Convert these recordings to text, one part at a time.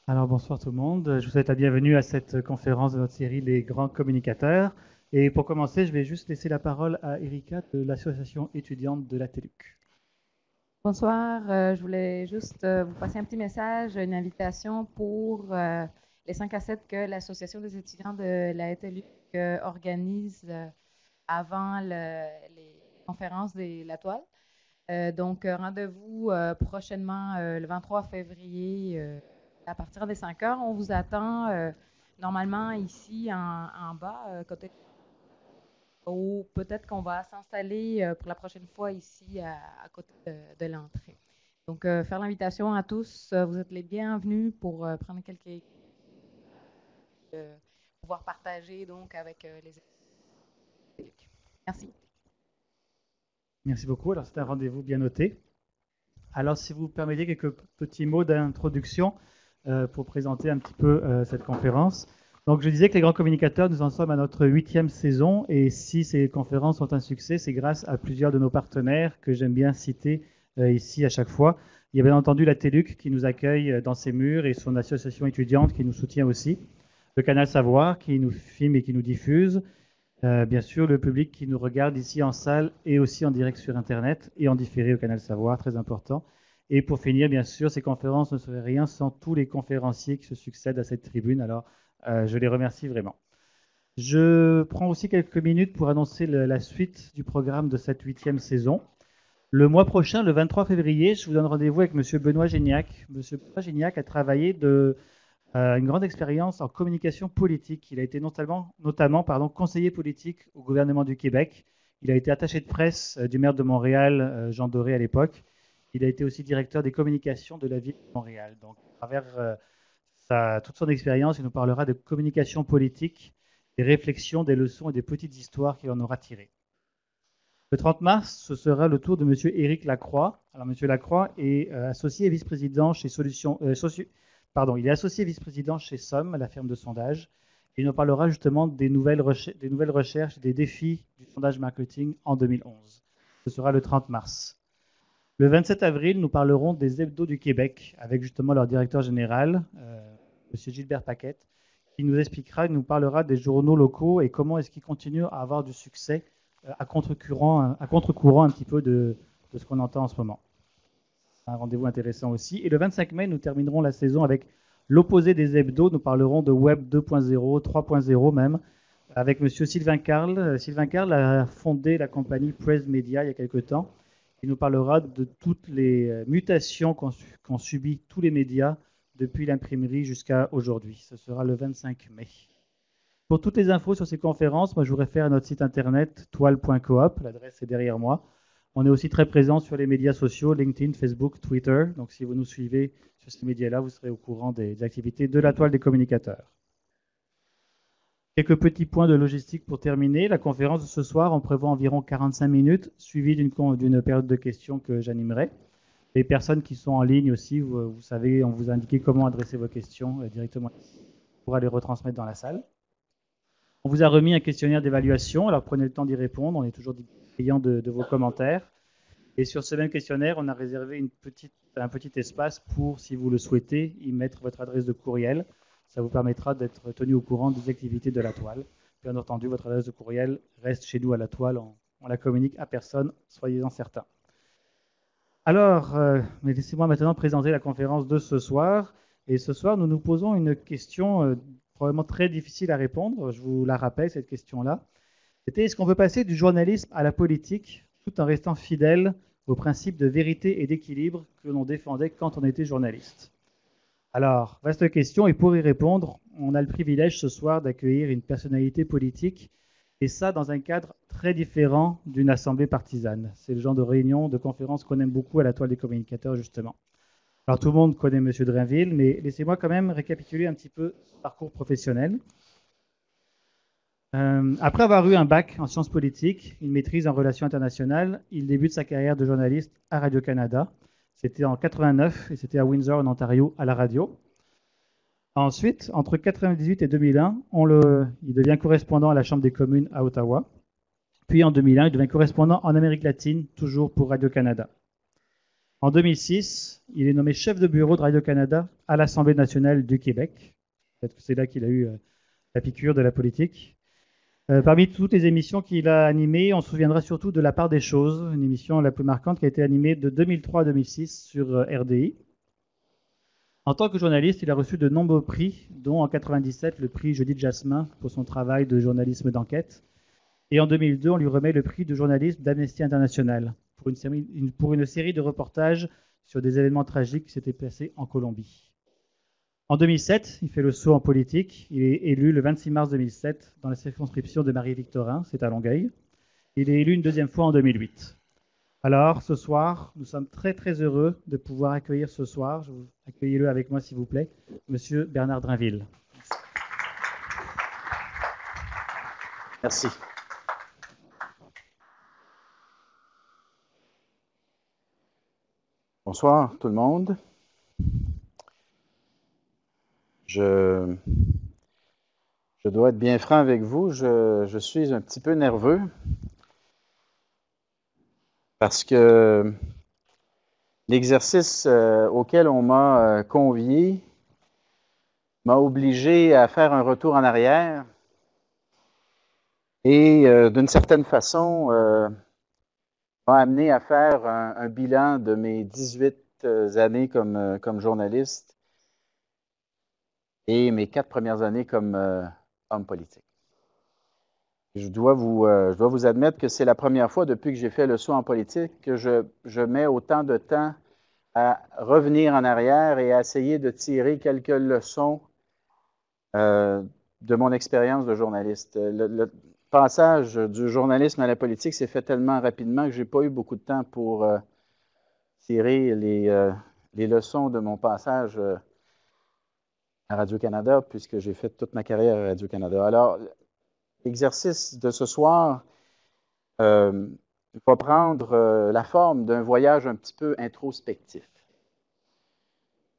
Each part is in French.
Alors bonsoir tout le monde, je vous souhaite la bienvenue à cette conférence de notre série Les grands communicateurs. Et pour commencer, je vais juste laisser la parole à Erika de l'association étudiante de la TELUC. Bonsoir, je voulais juste vous passer un petit message, une invitation pour les 5 à 7 que l'Association des étudiants de la TELUC organise avant les conférences de la toile. Donc, rendez-vous prochainement le 23 février à partir des 5 heures. On vous attend normalement ici en bas, côté ou peut-être qu'on va s'installer pour la prochaine fois ici à côté de l'entrée. Donc, faire l'invitation à tous, vous êtes les bienvenus pour prendre quelques pouvoir partager donc avec les élèves. Merci. Merci beaucoup, alors c'est un rendez-vous bien noté. Alors si vous permettez quelques petits mots d'introduction pour présenter un petit peu cette conférence. Donc je disais que les grands communicateurs, nous en sommes à notre 8e saison et si ces conférences sont un succès, c'est grâce à plusieurs de nos partenaires que j'aime bien citer ici à chaque fois. Il y a bien entendu la TELUC qui nous accueille dans ses murs et son association étudiante qui nous soutient aussi. Le Canal Savoir qui nous filme et qui nous diffuse. Bien sûr, le public qui nous regarde ici en salle et aussi en direct sur Internet et en différé au Canal Savoir, très important. Et pour finir, bien sûr, ces conférences ne seraient rien sans tous les conférenciers qui se succèdent à cette tribune. Alors, je les remercie vraiment. Je prends aussi quelques minutes pour annoncer la suite du programme de cette 8e saison. Le mois prochain, le 23 février, je vous donne rendez-vous avec M. Benoît Gignac. M. Benoît Gignac a travaillé une grande expérience en communication politique. Il a été notamment conseiller politique au gouvernement du Québec. Il a été attaché de presse du maire de Montréal, Jean Doré à l'époque. Il a été aussi directeur des communications de la ville de Montréal. Donc, à travers toute son expérience, il nous parlera de communication politique, des réflexions, des leçons et des petites histoires qu'il en aura tirées. Le 30 mars, ce sera le tour de M. Éric Lacroix. Alors, M. Lacroix est associé et vice-président chez il est associé vice-président chez Somme, la firme de sondage. Et il nous parlera justement des nouvelles recherches, des défis du sondage marketing en 2011. Ce sera le 30 mars. Le 27 avril, nous parlerons des hebdos du Québec avec justement leur directeur général, M. Gilbert Paquette, qui nous expliquera, il nous parlera des journaux locaux et comment est-ce qu'ils continuent à avoir du succès à contre-courant un petit peu de ce qu'on entend en ce moment. Un rendez-vous intéressant aussi. Et le 25 mai, nous terminerons la saison avec l'opposé des hebdos. Nous parlerons de Web 2.0, 3.0 même, avec M. Sylvain Carle. Sylvain Carle a fondé la compagnie Press Media il y a quelque temps. Il nous parlera de toutes les mutations qu'ont subi tous les médias depuis l'imprimerie jusqu'à aujourd'hui. Ce sera le 25 mai. Pour toutes les infos sur ces conférences, moi je vous réfère à notre site internet toile.coop, l'adresse est derrière moi. On est aussi très présent sur les médias sociaux, LinkedIn, Facebook, Twitter. Donc si vous nous suivez sur ces médias-là, vous serez au courant des activités de la toile des communicateurs. Quelques petits points de logistique pour terminer. La conférence de ce soir, on prévoit environ 45 minutes, suivie d'une période de questions que j'animerai. Les personnes qui sont en ligne aussi, vous savez, on vous a indiqué comment adresser vos questions directement pour les retransmettre dans la salle. On vous a remis un questionnaire d'évaluation, alors prenez le temps d'y répondre, on est toujours client de vos commentaires. Et sur ce même questionnaire, on a réservé un petit espace pour, si vous le souhaitez, y mettre votre adresse de courriel. Ça vous permettra d'être tenu au courant des activités de la toile. Bien entendu, votre adresse de courriel reste chez nous à la toile, on la communique à personne, soyez-en certains. Alors, laissez-moi maintenant présenter la conférence de ce soir. Et ce soir, nous nous posons une question probablement très difficile à répondre. Je vous la rappelle, cette question-là. C'était, est-ce qu'on peut passer du journalisme à la politique tout en restant fidèle aux principes de vérité et d'équilibre que l'on défendait quand on était journaliste? Alors, vaste question, et pour y répondre, on a le privilège ce soir d'accueillir une personnalité politique, et ça dans un cadre très différent d'une assemblée partisane. C'est le genre de réunion, de conférence qu'on aime beaucoup à la toile des communicateurs, justement. Alors, tout le monde connaît M. Drainville, mais laissez-moi quand même récapituler un petit peu son parcours professionnel. Après avoir eu un bac en sciences politiques, une maîtrise en relations internationales, il débute sa carrière de journaliste à Radio-Canada. C'était en 89 et c'était à Windsor, en Ontario, à la radio. Ensuite, entre 1998 et 2001, il devient correspondant à la Chambre des communes à Ottawa. Puis en 2001, il devient correspondant en Amérique latine, toujours pour Radio-Canada. En 2006, il est nommé chef de bureau de Radio-Canada à l'Assemblée nationale du Québec. Peut-être que c'est là qu'il a eu la piqûre de la politique. Parmi toutes les émissions qu'il a animées, on se souviendra surtout de La part des choses, une émission la plus marquante qui a été animée de 2003 à 2006 sur RDI. En tant que journaliste, il a reçu de nombreux prix, dont en 1997 le prix Jeudi de Jasmin pour son travail de journalisme d'enquête. Et en 2002, on lui remet le prix de journalisme d'Amnesty International pour une série de reportages sur des événements tragiques qui s'étaient passés en Colombie. En 2007, il fait le saut en politique. Il est élu le 26 mars 2007 dans la circonscription de Marie-Victorin, c'est à Longueuil. Il est élu une deuxième fois en 2008. Alors, ce soir, nous sommes très très heureux de pouvoir accueillir ce soir, accueillez-le avec moi s'il vous plaît, Monsieur Bernard Drinville. Merci. Bonsoir tout le monde. Je dois être bien franc avec vous, je suis un petit peu nerveux parce que l'exercice auquel on m'a convié m'a obligé à faire un retour en arrière et d'une certaine façon m'a amené à faire un bilan de mes 18 années comme journaliste et mes 4 premières années comme homme politique. Je dois vous admettre que c'est la première fois depuis que j'ai fait le saut en politique que je mets autant de temps à revenir en arrière et à essayer de tirer quelques leçons de mon expérience de journaliste. Le passage du journalisme à la politique s'est fait tellement rapidement que je n'ai pas eu beaucoup de temps pour tirer les leçons de mon passage à Radio-Canada, puisque j'ai fait toute ma carrière à Radio-Canada. Alors, l'exercice de ce soir va prendre la forme d'un voyage un petit peu introspectif.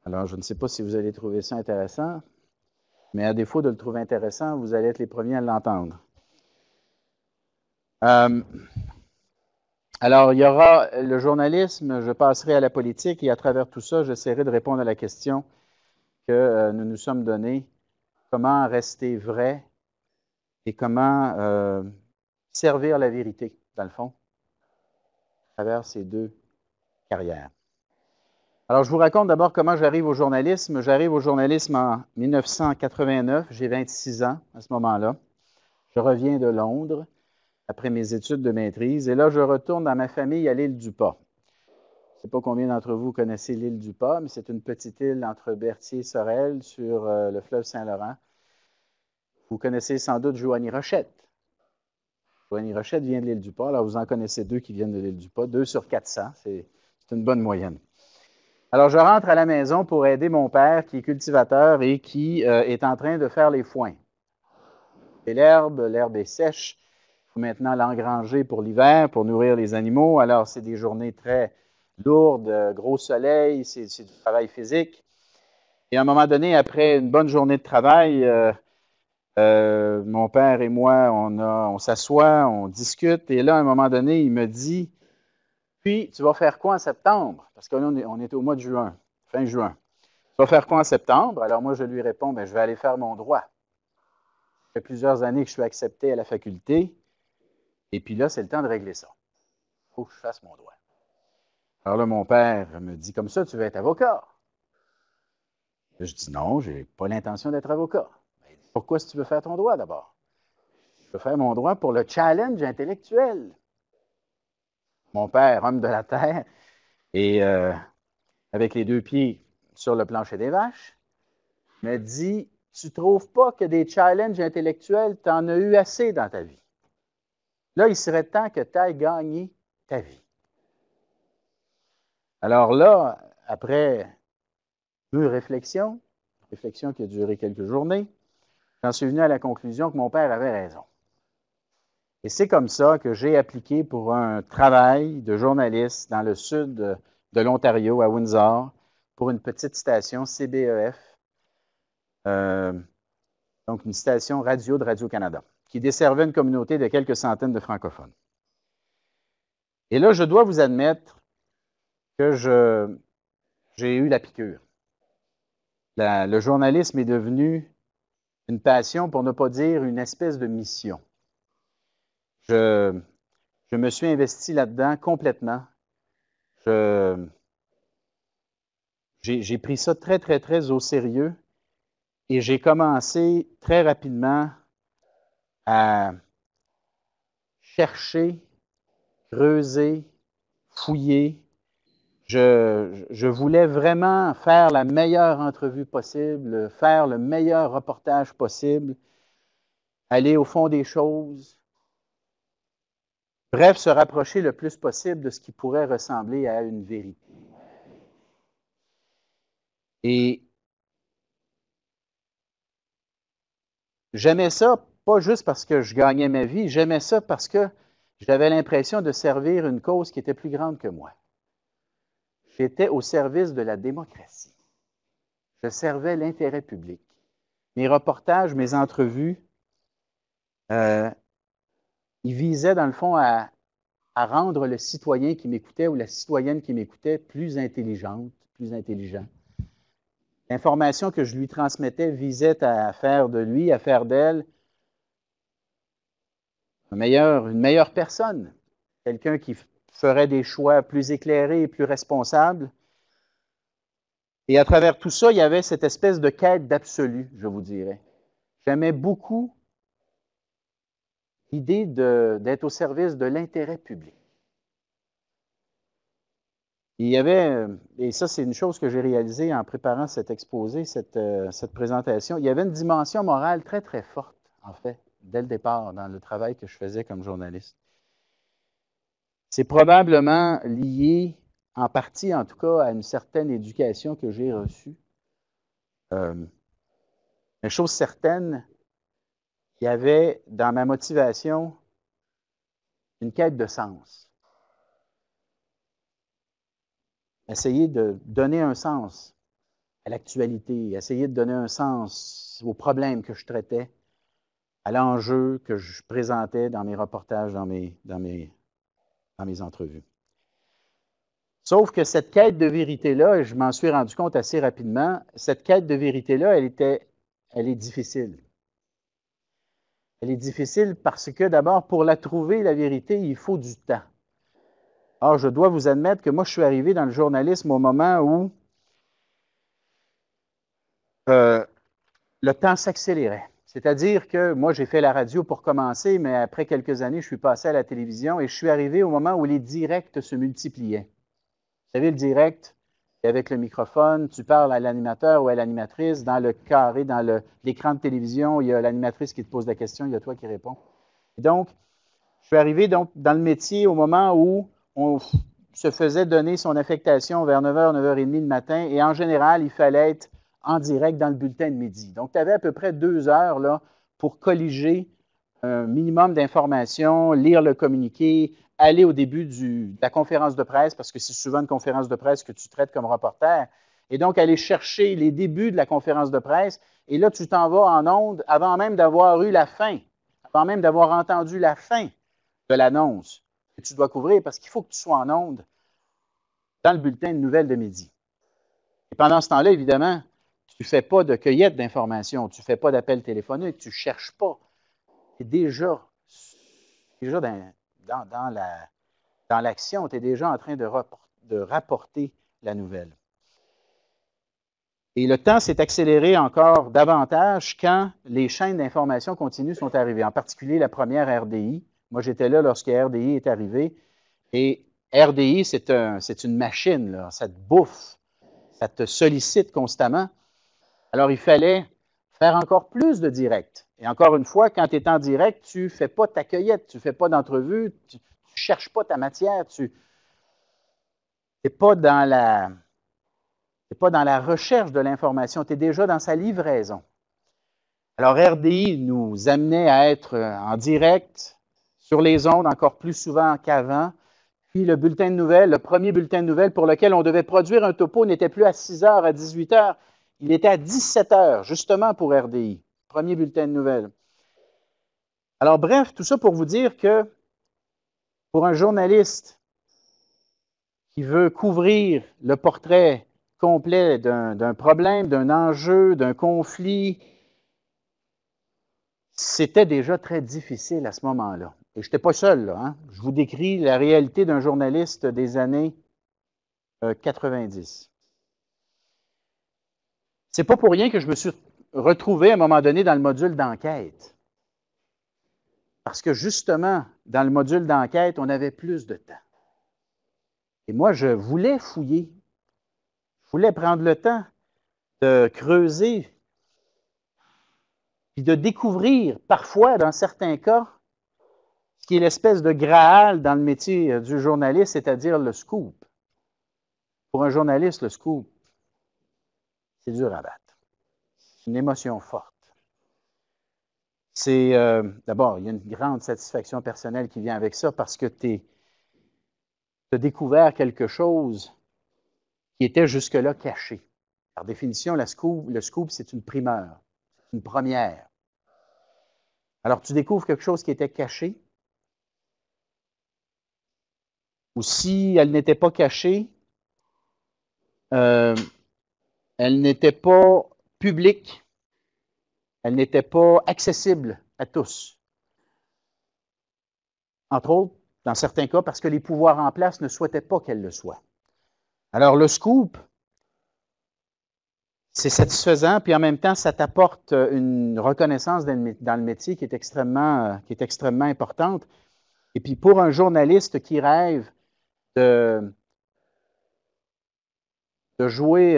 Alors, je ne sais pas si vous allez trouver ça intéressant, mais à défaut de le trouver intéressant, vous allez être les premiers à l'entendre. Alors, il y aura le journalisme, je passerai à la politique et à travers tout ça, j'essaierai de répondre à la question que nous nous sommes donnés, comment rester vrai et comment servir la vérité, dans le fond, à travers ces deux carrières. Alors, je vous raconte d'abord comment j'arrive au journalisme. J'arrive au journalisme en 1989, j'ai 26 ans à ce moment-là. Je reviens de Londres après mes études de maîtrise et là, je retourne dans ma famille à l'île du Pas. Je ne sais pas combien d'entre vous connaissez l'île du Pas, mais c'est une petite île entre Berthier et Sorel sur le fleuve Saint-Laurent. Vous connaissez sans doute Joanie Rochette. Joanie Rochette vient de l'île du Pas. Alors, vous en connaissez 2 qui viennent de l'île du Pas. 2 sur 400, c'est une bonne moyenne. Alors, je rentre à la maison pour aider mon père qui est cultivateur et qui est en train de faire les foins. Et l'herbe est sèche. Il faut maintenant l'engranger pour l'hiver, pour nourrir les animaux. Alors, c'est des journées très lourdes, gros soleil, c'est du travail physique. Et à un moment donné, après une bonne journée de travail, mon père et moi, on s'assoit, on discute. Et là, à un moment donné, il me dit, puis, tu vas faire quoi en septembre? Parce que là, on est au mois de juin, fin juin. Tu vas faire quoi en septembre? Alors moi, je lui réponds, bien, je vais aller faire mon droit. Ça fait plusieurs années que je suis accepté à la faculté. Et puis là, c'est le temps de régler ça. Il faut que je fasse mon droit. Alors là, mon père me dit, comme ça, tu veux être avocat? Là, je dis, non, je n'ai pas l'intention d'être avocat. Mais pourquoi si tu veux faire ton droit d'abord? Je veux faire mon droit pour le challenge intellectuel. Mon père, homme de la terre, et avec les 2 pieds sur le plancher des vaches, me dit, tu ne trouves pas que des challenges intellectuels, tu en as eu assez dans ta vie. Là, il serait temps que tu ailles gagner ta vie. Alors là, après 2 réflexions qui a duré quelques journées, j'en suis venu à la conclusion que mon père avait raison. Et c'est comme ça que j'ai appliqué pour un travail de journaliste dans le sud de l'Ontario, à Windsor, pour une petite station CBEF, donc une station radio de Radio-Canada, qui desservait une communauté de quelques centaines de francophones. Et là, je dois vous admettre que j'ai eu la piqûre. Le journalisme est devenu une passion, pour ne pas dire une espèce de mission. Je me suis investi là-dedans complètement. J'ai pris ça très, très, très au sérieux et j'ai commencé très rapidement à chercher, creuser, fouiller. Je voulais vraiment faire la meilleure entrevue possible, faire le meilleur reportage possible, aller au fond des choses. Bref, se rapprocher le plus possible de ce qui pourrait ressembler à une vérité. Et j'aimais ça, pas juste parce que je gagnais ma vie, j'aimais ça parce que j'avais l'impression de servir une cause qui était plus grande que moi. J'étais au service de la démocratie. Je servais l'intérêt public. Mes reportages, mes entrevues, ils visaient dans le fond à rendre le citoyen qui m'écoutait ou la citoyenne qui m'écoutait plus intelligente, plus intelligent. L'information que je lui transmettais visait à faire de lui, à faire d'elle une meilleure personne, quelqu'un qui ferait des choix plus éclairés et plus responsables. Et à travers tout ça, il y avait cette espèce de quête d'absolu, je vous dirais. J'aimais beaucoup l'idée d'être au service de l'intérêt public. Il y avait, et ça c'est une chose que j'ai réalisée en préparant cet exposé, cette présentation, il y avait une dimension morale très très forte, en fait, dès le départ, dans le travail que je faisais comme journaliste. C'est probablement lié, en partie en tout cas, à une certaine éducation que j'ai reçue. Mais chose certaine, il y avait dans ma motivation une quête de sens. Essayer de donner un sens à l'actualité, essayer de donner un sens aux problèmes que je traitais, à l'enjeu que je présentais dans mes reportages, dans mes entrevues. Sauf que cette quête de vérité-là, et je m'en suis rendu compte assez rapidement, cette quête de vérité-là, elle est difficile. Elle est difficile parce que d'abord, pour la trouver, la vérité, il faut du temps. Or, je dois vous admettre que moi, je suis arrivé dans le journalisme au moment où le temps s'accélérait. C'est-à-dire que moi, j'ai fait la radio pour commencer, mais après quelques années, je suis passé à la télévision et je suis arrivé au moment où les directs se multipliaient. Vous savez, le direct, avec le microphone, tu parles à l'animateur ou à l'animatrice. Dans le carré, dans l'écran de télévision, il y a l'animatrice qui te pose la question, il y a toi qui réponds. Et donc, je suis arrivé dans le métier au moment où on se faisait donner son affectation vers 9h, 9h30 le matin, et en général, il fallait être en direct dans le bulletin de midi. Donc, tu avais à peu près 2 heures là, pour colliger un minimum d'informations, lire le communiqué, aller au début de la conférence de presse, parce que c'est souvent une conférence de presse que tu traites comme reporter, et donc aller chercher les débuts de la conférence de presse, et là, tu t'en vas en ondes avant même d'avoir eu la fin, avant même d'avoir entendu la fin de l'annonce que tu dois couvrir, parce qu'il faut que tu sois en ondes dans le bulletin de nouvelles de midi. Et pendant ce temps-là, évidemment, tu ne fais pas de cueillette d'informations, tu ne fais pas d'appel téléphonique, tu ne cherches pas. Tu es déjà dans l'action, tu es déjà en train de rapporter la nouvelle. Et le temps s'est accéléré encore davantage quand les chaînes d'information continue sont arrivées, en particulier la première RDI. Moi, j'étais là lorsque RDI est arrivé. Et RDI, c'est une machine, là. Ça te bouffe, ça te sollicite constamment. Alors, il fallait faire encore plus de direct. Et encore une fois, quand tu es en direct, tu ne fais pas ta cueillette, tu ne fais pas d'entrevue, tu ne cherches pas ta matière, tu n'es pas dans la recherche de l'information, tu es déjà dans sa livraison. Alors, RDI nous amenait à être en direct, sur les ondes, encore plus souvent qu'avant. Puis le bulletin de nouvelles, le premier bulletin de nouvelles pour lequel on devait produire un topo n'était plus à 6h, à 18h, il était à 17h, justement pour RDI. Premier bulletin de nouvelles. Alors bref, tout ça pour vous dire que pour un journaliste qui veut couvrir le portrait complet d'un problème, d'un enjeu, d'un conflit, c'était déjà très difficile à ce moment-là. Et je n'étais pas seul, là. Hein? Je vous décris la réalité d'un journaliste des années 90. C'est pas pour rien que je me suis retrouvé à un moment donné dans le module d'enquête. Parce que justement, dans le module d'enquête, on avait plus de temps. Et moi, je voulais fouiller. Je voulais prendre le temps de creuser puis de découvrir, parfois, dans certains cas, ce qui est l'espèce de Graal dans le métier du journaliste, c'est-à-dire le scoop. Pour un journaliste, le scoop, c'est dur à battre. C'est une émotion forte. C'est, d'abord, il y a une grande satisfaction personnelle qui vient avec ça parce que tu as découvert quelque chose qui était jusque-là caché. Par définition, le scoop, c'est une primeur, une première. Alors, tu découvres quelque chose qui était caché, ou si elle n'était pas cachée, elle n'était pas publique, elle n'était pas accessible à tous. Entre autres, dans certains cas, parce que les pouvoirs en place ne souhaitaient pas qu'elle le soit. Alors, le scoop, c'est satisfaisant, puis en même temps, ça t'apporte une reconnaissance dans le métier qui est extrêmement importante. Et puis, pour un journaliste qui rêve de jouer,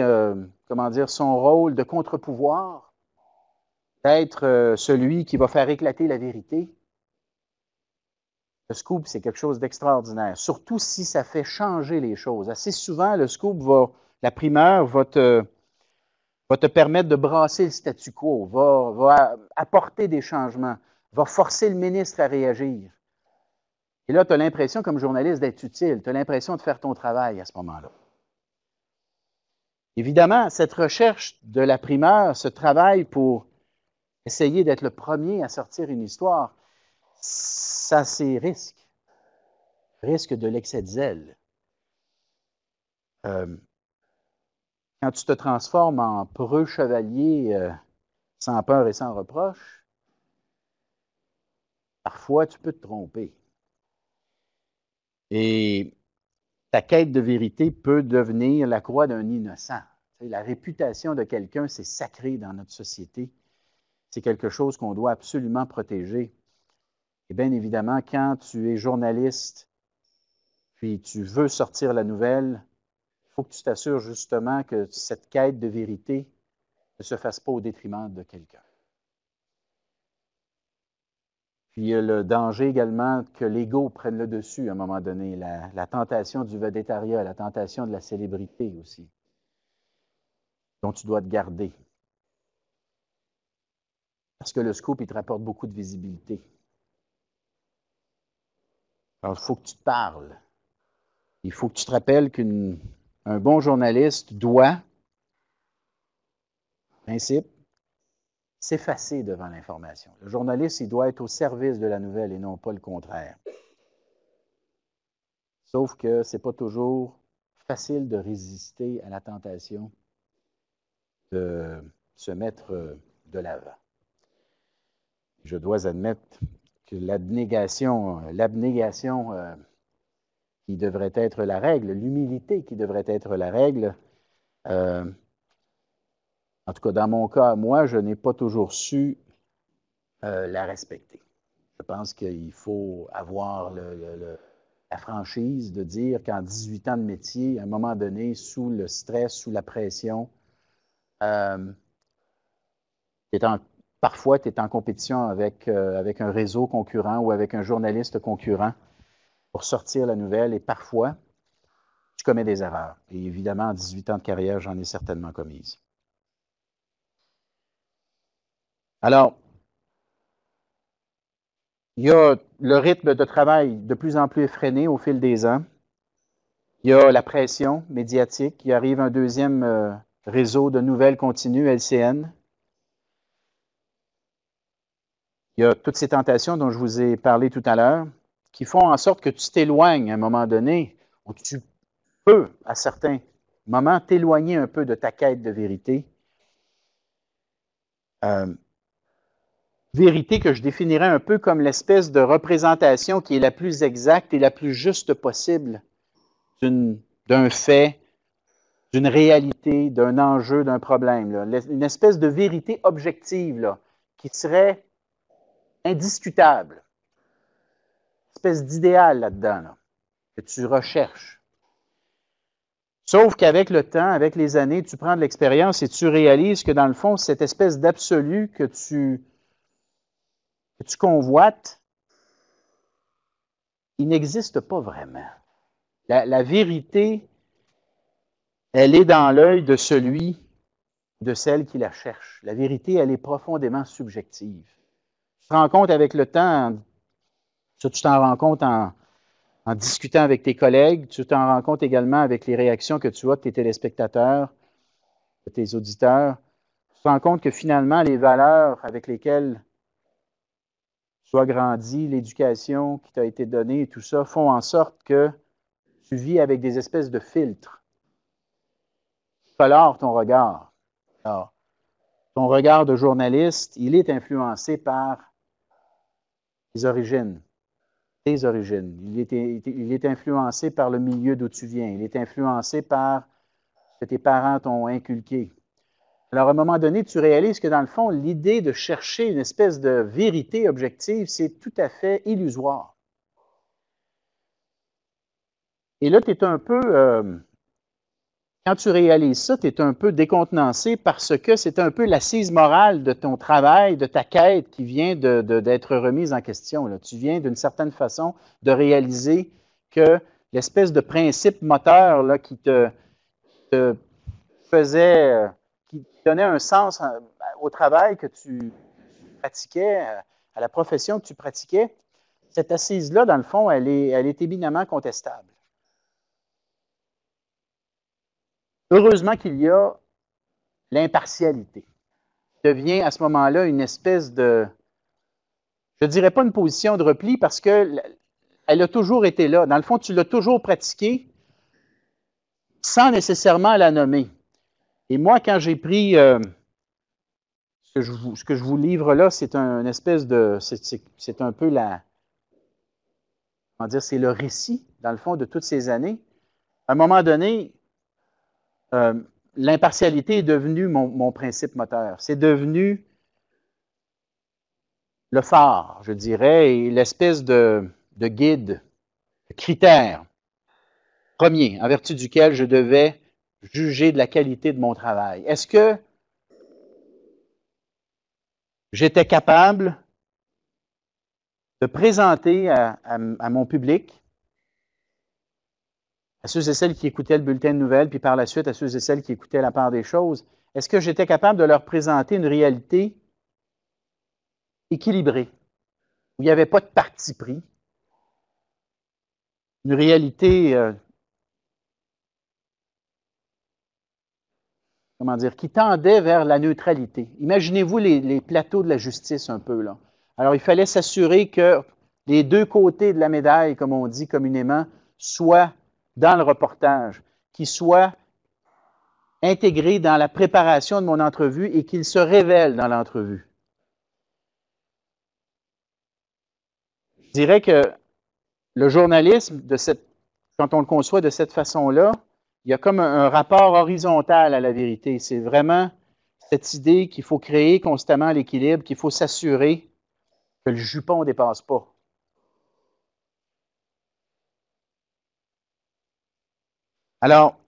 son rôle de contre-pouvoir, d'être celui qui va faire éclater la vérité, le scoop, c'est quelque chose d'extraordinaire, surtout si ça fait changer les choses. Assez souvent, le scoop la primeur va te permettre de brasser le statu quo, va apporter des changements, va forcer le ministre à réagir. Et là, tu as l'impression, comme journaliste, d'être utile. Tu as l'impression de faire ton travail à ce moment-là. Évidemment, cette recherche de la primeur, ce travail pour essayer d'être le premier à sortir une histoire, ça, c'est risque. Risque de l'excès de zèle. Quand tu te transformes en preux chevalier sans peur et sans reproche, parfois tu peux te tromper. Et ta quête de vérité peut devenir la croix d'un innocent. La réputation de quelqu'un, c'est sacré dans notre société. C'est quelque chose qu'on doit absolument protéger. Et bien évidemment, quand tu es journaliste, puis tu veux sortir la nouvelle, il faut que tu t'assures justement que cette quête de vérité ne se fasse pas au détriment de quelqu'un. Puis il y a le danger également que l'ego prenne le dessus à un moment donné, la tentation du vedettariat, la tentation de la célébrité aussi, dont tu dois te garder. Parce que le scoop, il te rapporte beaucoup de visibilité. Alors, il faut que tu te parles. Il faut que tu te rappelles qu'un bon journaliste doit, en principe, s'effacer devant l'information. Le journaliste, il doit être au service de la nouvelle et non pas le contraire. Sauf que ce n'est pas toujours facile de résister à la tentation de se mettre de l'avant. Je dois admettre que l'abnégation qui devrait être la règle, l'humilité qui devrait être la règle, en tout cas dans mon cas, moi, je n'ai pas toujours su la respecter. Je pense qu'il faut avoir la franchise de dire qu'en 18 ans de métier, à un moment donné, sous le stress, sous la pression, parfois, tu es en compétition avec un réseau concurrent ou avec un journaliste concurrent pour sortir la nouvelle et parfois, tu commets des erreurs. Et évidemment, en 18 ans de carrière, j'en ai certainement commises. Alors, il y a le rythme de travail de plus en plus effréné au fil des ans. Il y a la pression médiatique. Il arrive un deuxième réseau de nouvelles continues, LCN. Il y a toutes ces tentations dont je vous ai parlé tout à l'heure qui font en sorte que tu t'éloignes à un moment donné, où tu peut, à certains moments, t'éloigner un peu de ta quête de vérité. Vérité que je définirais un peu comme l'espèce de représentation qui est la plus exacte et la plus juste possible d'un fait, d'une réalité, d'un enjeu, d'un problème. Là. Une espèce de vérité objective là, qui serait indiscutable. Une espèce d'idéal là-dedans là, que tu recherches. Sauf qu'avec le temps, avec les années, tu prends de l'expérience et tu réalises que dans le fond, cette espèce d'absolu que tu convoites, il n'existe pas vraiment. La vérité, elle est dans l'œil de celui, de celle qui la cherche. La vérité, elle est profondément subjective. Tu te rends compte avec le temps, ça tu t'en rends compte en discutant avec tes collègues, tu t'en rends compte également avec les réactions que tu as de tes téléspectateurs, de tes auditeurs. Tu te rends compte que finalement, les valeurs avec lesquelles tu as grandi, l'éducation qui t'a été donnée et tout ça, font en sorte que tu vis avec des espèces de filtres qui colorent ton regard. Alors, ton regard de journaliste, il est influencé par tes origines. Il est influencé par le milieu d'où tu viens. Il est influencé par ce que tes parents t'ont inculqué. Alors, à un moment donné, tu réalises que dans le fond, l'idée de chercher une espèce de vérité objective, c'est tout à fait illusoire. Et là, tu es un peu, quand tu réalises ça, tu es un peu décontenancé parce que c'est un peu l'assise morale de ton travail, de ta quête qui vient d'être remise en question. Là. Tu viens d'une certaine façon de réaliser que l'espèce de principe moteur là, qui te faisait, qui donnait un sens au travail que tu pratiquais, à la profession que tu pratiquais, cette assise-là, dans le fond, elle est éminemment contestable. Heureusement qu'il y a l'impartialité. Qui devient à ce moment-là une espèce de, je ne dirais pas une position de repli parce qu'elle a toujours été là. Dans le fond, tu l'as toujours pratiquée sans nécessairement la nommer. Et moi, quand j'ai pris ce que je vous livre là, c'est une espèce de, c'est un peu comment dire, c'est le récit, dans le fond, de toutes ces années. À un moment donné, l'impartialité est devenue mon principe moteur. C'est devenu le phare, je dirais, et l'espèce de guide, de critère premier, en vertu duquel je devais juger de la qualité de mon travail. Est-ce que j'étais capable de présenter à mon public, à ceux et celles qui écoutaient le bulletin de nouvelles, puis par la suite à ceux et celles qui écoutaient la part des choses, est-ce que j'étais capable de leur présenter une réalité équilibrée, où il n'y avait pas de parti pris, une réalité, comment dire, qui tendait vers la neutralité. Imaginez-vous les plateaux de la justice un peu, là. Alors, il fallait s'assurer que les deux côtés de la médaille, comme on dit communément, soient dans le reportage, qu'ils soient intégrés dans la préparation de mon entrevue et qu'ils se révèlent dans l'entrevue. Je dirais que le journalisme, quand on le conçoit de cette façon-là, il y a comme un rapport horizontal à la vérité. C'est vraiment cette idée qu'il faut créer constamment l'équilibre, qu'il faut s'assurer que le jupon ne dépasse pas. Alors,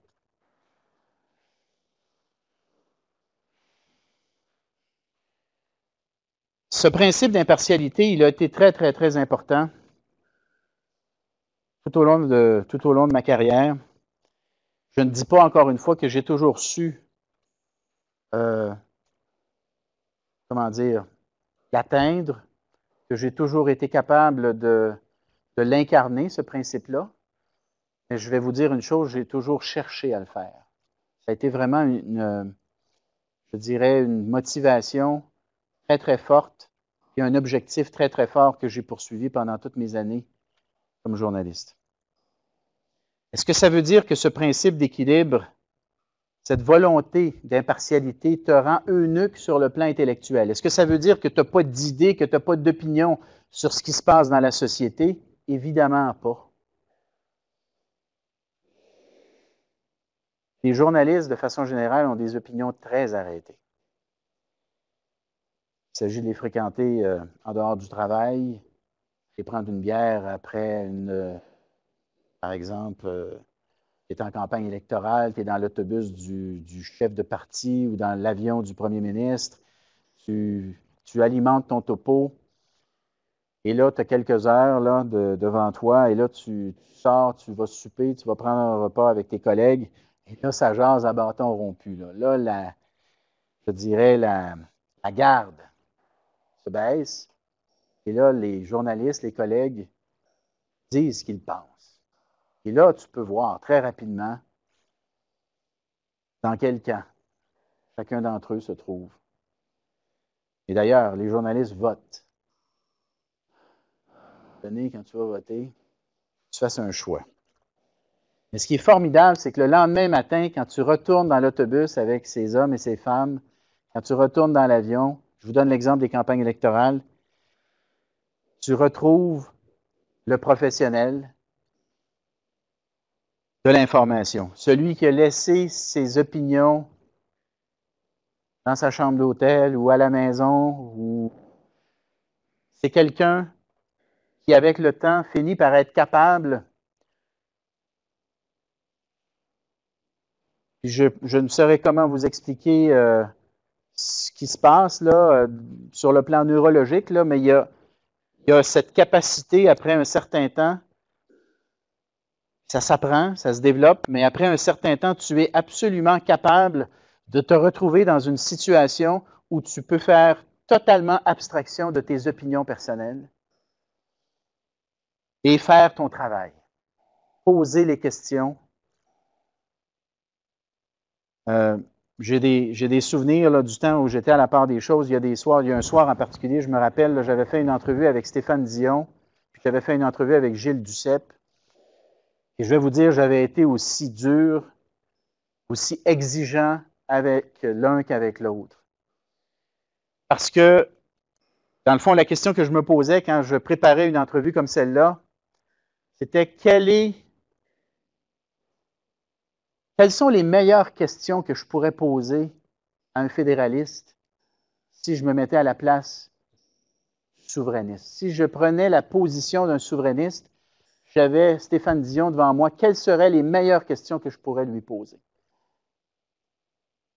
ce principe d'impartialité, il a été très, très, très important tout au long de ma carrière. Je ne dis pas encore une fois que j'ai toujours su, comment dire, l'atteindre, que j'ai toujours été capable de l'incarner, ce principe-là. Mais je vais vous dire une chose, j'ai toujours cherché à le faire. Ça a été vraiment je dirais, une motivation très, très forte et un objectif très, très fort que j'ai poursuivi pendant toutes mes années comme journaliste. Est-ce que ça veut dire que ce principe d'équilibre, cette volonté d'impartialité te rend eunuque sur le plan intellectuel? Est-ce que ça veut dire que tu n'as pas d'idée, que tu n'as pas d'opinion sur ce qui se passe dans la société? Évidemment pas. Les journalistes, de façon générale, ont des opinions très arrêtées. Il s'agit de les fréquenter en dehors du travail, et prendre une bière après par exemple, tu es en campagne électorale, tu es dans l'autobus du chef de parti ou dans l'avion du premier ministre, tu alimentes ton topo, et là, tu as quelques heures là, devant toi, et là, tu sors, tu vas souper, tu vas prendre un repas avec tes collègues, et là, ça jase à bâton rompu. Là, je dirais, la garde se baisse, et là, les journalistes, les collègues disent ce qu'ils pensent. Et là, tu peux voir très rapidement dans quel camp chacun d'entre eux se trouve. Et d'ailleurs, les journalistes votent. Quand tu vas voter, tu fasses un choix. Mais ce qui est formidable, c'est que le lendemain matin, quand tu retournes dans l'autobus avec ces hommes et ces femmes, quand tu retournes dans l'avion, je vous donne l'exemple des campagnes électorales, tu retrouves le professionnel de l'information, celui qui a laissé ses opinions dans sa chambre d'hôtel ou à la maison, ou c'est quelqu'un qui, avec le temps, finit par être capable. Je ne saurais comment vous expliquer ce qui se passe là, sur le plan neurologique, là, mais il y a cette capacité, après un certain temps, ça s'apprend, ça se développe, mais après un certain temps, tu es absolument capable de te retrouver dans une situation où tu peux faire totalement abstraction de tes opinions personnelles et faire ton travail, poser les questions. J'ai des souvenirs là, du temps où j'étais à la part des choses. Il y a un soir en particulier, je me rappelle, là, j'avais fait une entrevue avec Stéphane Dion, puis j'avais fait une entrevue avec Gilles Duceppe. Et je vais vous dire, j'avais été aussi dur, aussi exigeant avec l'un qu'avec l'autre. Parce que, dans le fond, la question que je me posais quand je préparais une entrevue comme celle-là, c'était quelles sont les meilleures questions que je pourrais poser à un fédéraliste si je me mettais à la place du souverainiste? Si je prenais la position d'un souverainiste, j'avais Stéphane Dion devant moi, quelles seraient les meilleures questions que je pourrais lui poser?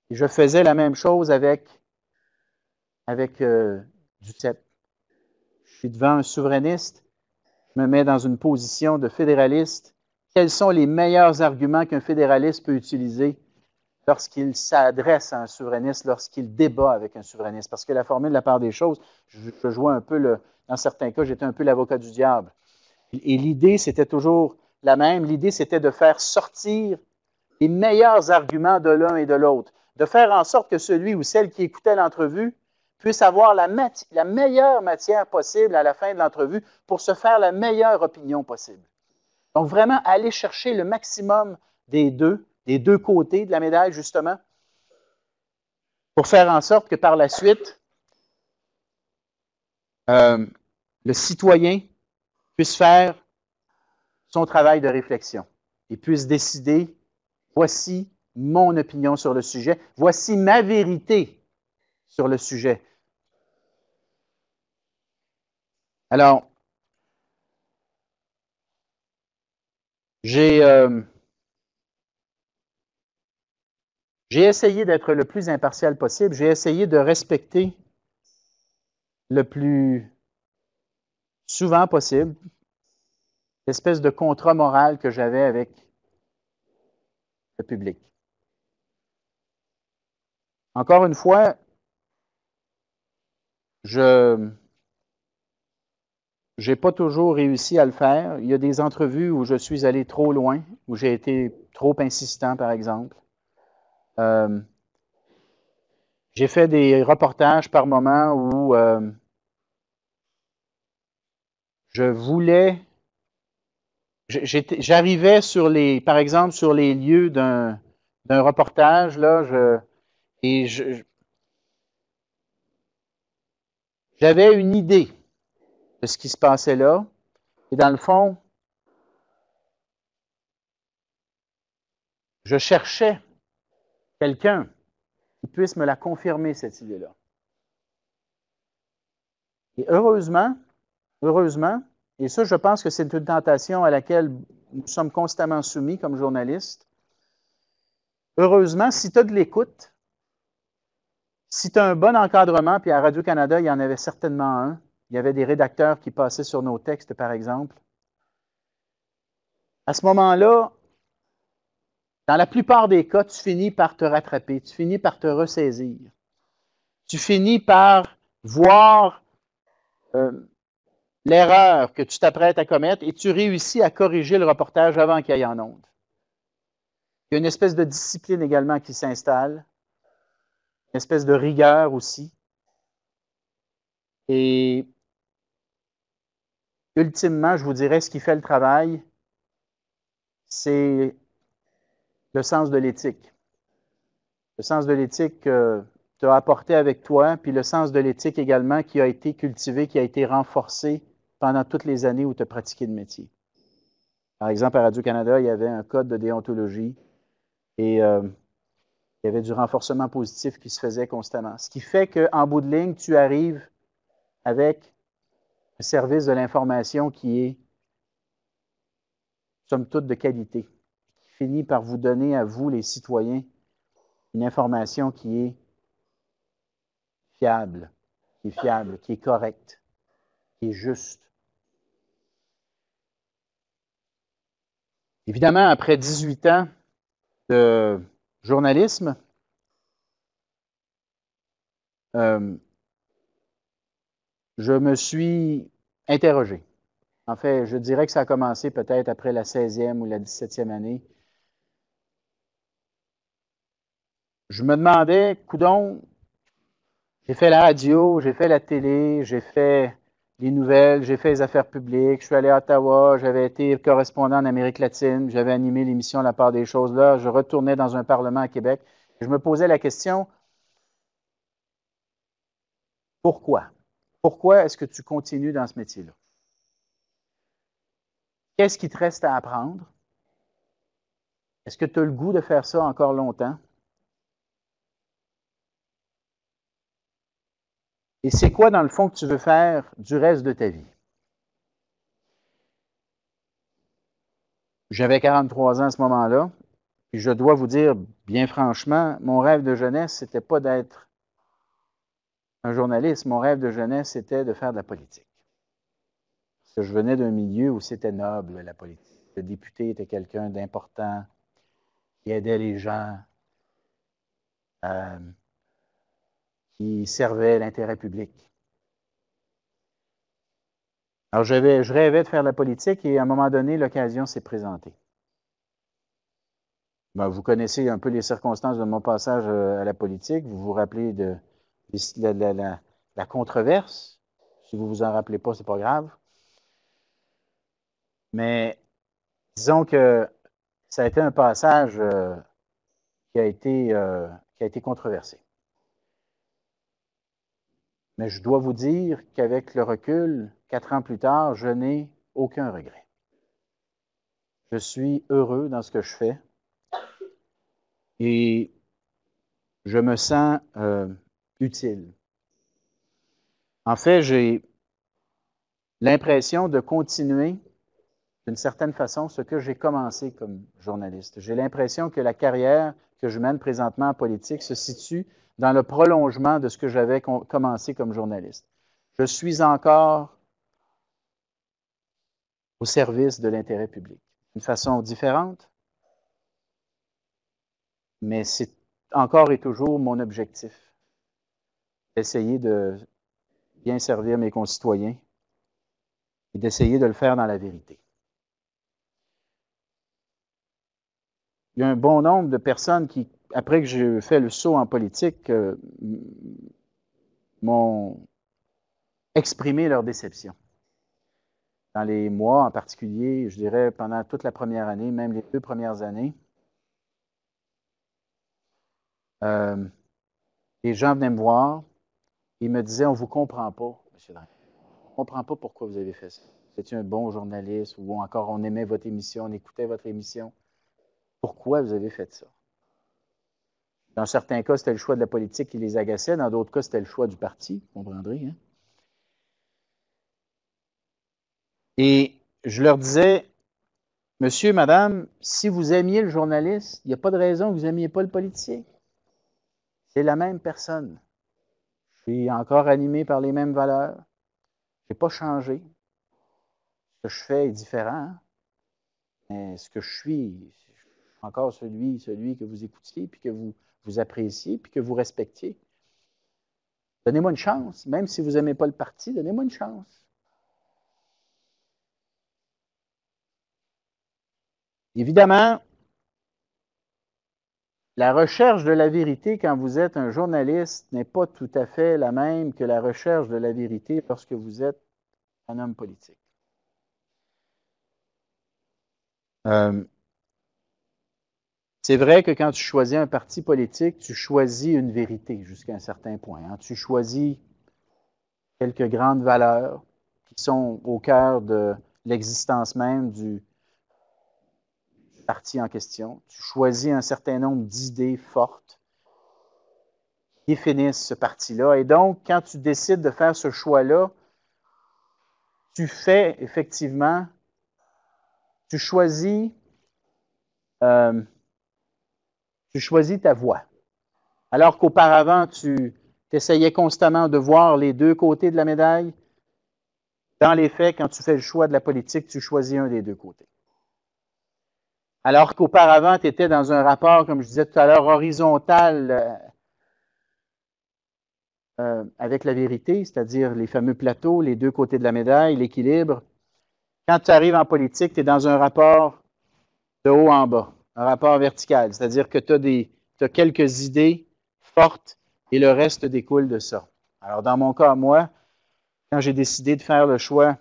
Et je faisais la même chose avec Duceppe. Je suis devant un souverainiste, je me mets dans une position de fédéraliste. Quels sont les meilleurs arguments qu'un fédéraliste peut utiliser lorsqu'il s'adresse à un souverainiste, lorsqu'il débat avec un souverainiste? Parce que la formule de la part des choses, je jouais un peu, dans certains cas, j'étais un peu l'avocat du diable. Et l'idée, c'était toujours la même. L'idée, c'était de faire sortir les meilleurs arguments de l'un et de l'autre, de faire en sorte que celui ou celle qui écoutait l'entrevue puisse avoir la meilleure matière possible à la fin de l'entrevue pour se faire la meilleure opinion possible. Donc, vraiment, aller chercher le maximum des deux côtés de la médaille, justement, pour faire en sorte que par la suite, le citoyen puisse faire son travail de réflexion et puisse décider, voici mon opinion sur le sujet, voici ma vérité sur le sujet. Alors, j'ai essayé d'être le plus impartial possible, j'ai essayé de respecter le plus souvent possible l'espèce de contrat moral que j'avais avec le public. Encore une fois, je n'ai pas toujours réussi à le faire. Il y a des entrevues où je suis allé trop loin, où j'ai été trop insistant, par exemple. J'ai fait des reportages par moments où j'arrivais par exemple, sur les lieux d'un reportage, là, j'avais une idée de ce qui se passait là. Et dans le fond, je cherchais quelqu'un qui puisse me la confirmer, cette idée-là. Et heureusement, et ça, je pense que c'est une tentation à laquelle nous sommes constamment soumis comme journalistes. Heureusement, si tu as de l'écoute, si tu as un bon encadrement, puis à Radio-Canada, il y en avait certainement un. Il y avait des rédacteurs qui passaient sur nos textes, par exemple. À ce moment-là, dans la plupart des cas, tu finis par te rattraper, tu finis par te ressaisir. Tu finis par voir l'erreur que tu t'apprêtes à commettre et tu réussis à corriger le reportage avant qu'il aille en onde. Il y a une espèce de discipline également qui s'installe, une espèce de rigueur aussi. Et ultimement, je vous dirais, ce qui fait le travail, c'est le sens de l'éthique. Le sens de l'éthique que tu as apporté avec toi, puis le sens de l'éthique également qui a été cultivé, qui a été renforcé pendant toutes les années où tu as pratiqué le métier. Par exemple, à Radio-Canada, il y avait un code de déontologie et il y avait du renforcement positif qui se faisait constamment. Ce qui fait qu'en bout de ligne, tu arrives avec un service de l'information qui est, somme toute, de qualité, qui finit par vous donner à vous, les citoyens, une information qui est fiable, qui est correcte, qui est juste. Évidemment, après 18 ans de journalisme, je me suis interrogé. En fait, je dirais que ça a commencé peut-être après la 16e ou la 17e année. Je me demandais, coudonc, j'ai fait la radio, j'ai fait la télé, j'ai fait les nouvelles, j'ai fait les affaires publiques, je suis allé à Ottawa, j'avais été correspondant en Amérique latine, j'avais animé l'émission La part des choses là, je retournais dans un parlement à Québec. Je me posais la question, pourquoi? Pourquoi est-ce que tu continues dans ce métier-là? Qu'est-ce qui te reste à apprendre? Est-ce que tu as le goût de faire ça encore longtemps? Et c'est quoi, dans le fond, que tu veux faire du reste de ta vie? J'avais 43 ans à ce moment-là, et je dois vous dire, bien franchement, mon rêve de jeunesse, c'était pas d'être un journaliste. Mon rêve de jeunesse, c'était de faire de la politique. Parce que je venais d'un milieu où c'était noble, la politique. Le député était quelqu'un d'important, qui aidait les gens, qui servait l'intérêt public. Alors, je rêvais de faire de la politique et à un moment donné, l'occasion s'est présentée. Ben, vous connaissez un peu les circonstances de mon passage à la politique. Vous vous rappelez de la controverse. Si vous ne vous en rappelez pas, c'est pas grave. Mais disons que ça a été un passage qui a été controversé. Mais je dois vous dire qu'avec le recul, 4 ans plus tard, je n'ai aucun regret. Je suis heureux dans ce que je fais et je me sens utile. En fait, j'ai l'impression de continuer d'une certaine façon ce que j'ai commencé comme journaliste. J'ai l'impression que la carrière que je mène présentement en politique se situe dans le prolongement de ce que j'avais commencé comme journaliste. Je suis encore au service de l'intérêt public. D'une façon différente, mais c'est encore et toujours mon objectif, d'essayer de bien servir mes concitoyens et d'essayer de le faire dans la vérité. Il y a un bon nombre de personnes qui, après que j'ai fait le saut en politique, m'ont exprimé leur déception. dans les mois en particulier, je dirais pendant toute la première année, même les 2 premières années. Les gens venaient me voir, ils me disaient, on ne vous comprend pas, M. Drain. On ne comprend pas pourquoi vous avez fait ça. Vous étiez un bon journaliste ou encore on aimait votre émission, on écoutait votre émission. Pourquoi vous avez fait ça? Dans certains cas, c'était le choix de la politique qui les agaçait. Dans d'autres cas, c'était le choix du parti, vous comprendrez. Hein? Et je leur disais, monsieur, madame, si vous aimiez le journaliste, il n'y a pas de raison que vous n'aimiez pas le politicien. C'est la même personne. Je suis encore animé par les mêmes valeurs. Je n'ai pas changé. Ce que je fais est différent. Hein? Mais ce que je suis encore celui que vous écoutiez, puis que vous appréciez, puis que vous respectiez. Donnez-moi une chance. Même si vous n'aimez pas le parti, donnez-moi une chance. Évidemment, la recherche de la vérité quand vous êtes un journaliste n'est pas tout à fait la même que la recherche de la vérité lorsque vous êtes un homme politique. C'est vrai que quand tu choisis un parti politique, tu choisis une vérité jusqu'à un certain point. Hein. Tu choisis quelques grandes valeurs qui sont au cœur de l'existence même du parti en question. Tu choisis un certain nombre d'idées fortes qui définissent ce parti-là. Et donc, quand tu décides de faire ce choix-là, tu fais effectivement, tu choisis ta voie. Alors qu'auparavant, tu essayais constamment de voir les deux côtés de la médaille. Dans les faits, quand tu fais le choix de la politique, tu choisis un des deux côtés. Alors qu'auparavant, tu étais dans un rapport, comme je disais tout à l'heure, horizontal avec la vérité, c'est-à-dire les fameux plateaux, les deux côtés de la médaille, l'équilibre. Quand tu arrives en politique, tu es dans un rapport de haut en bas, un rapport vertical, c'est-à-dire que tu as quelques idées fortes et le reste découle de ça. Alors, dans mon cas, moi, quand j'ai décidé de faire le choix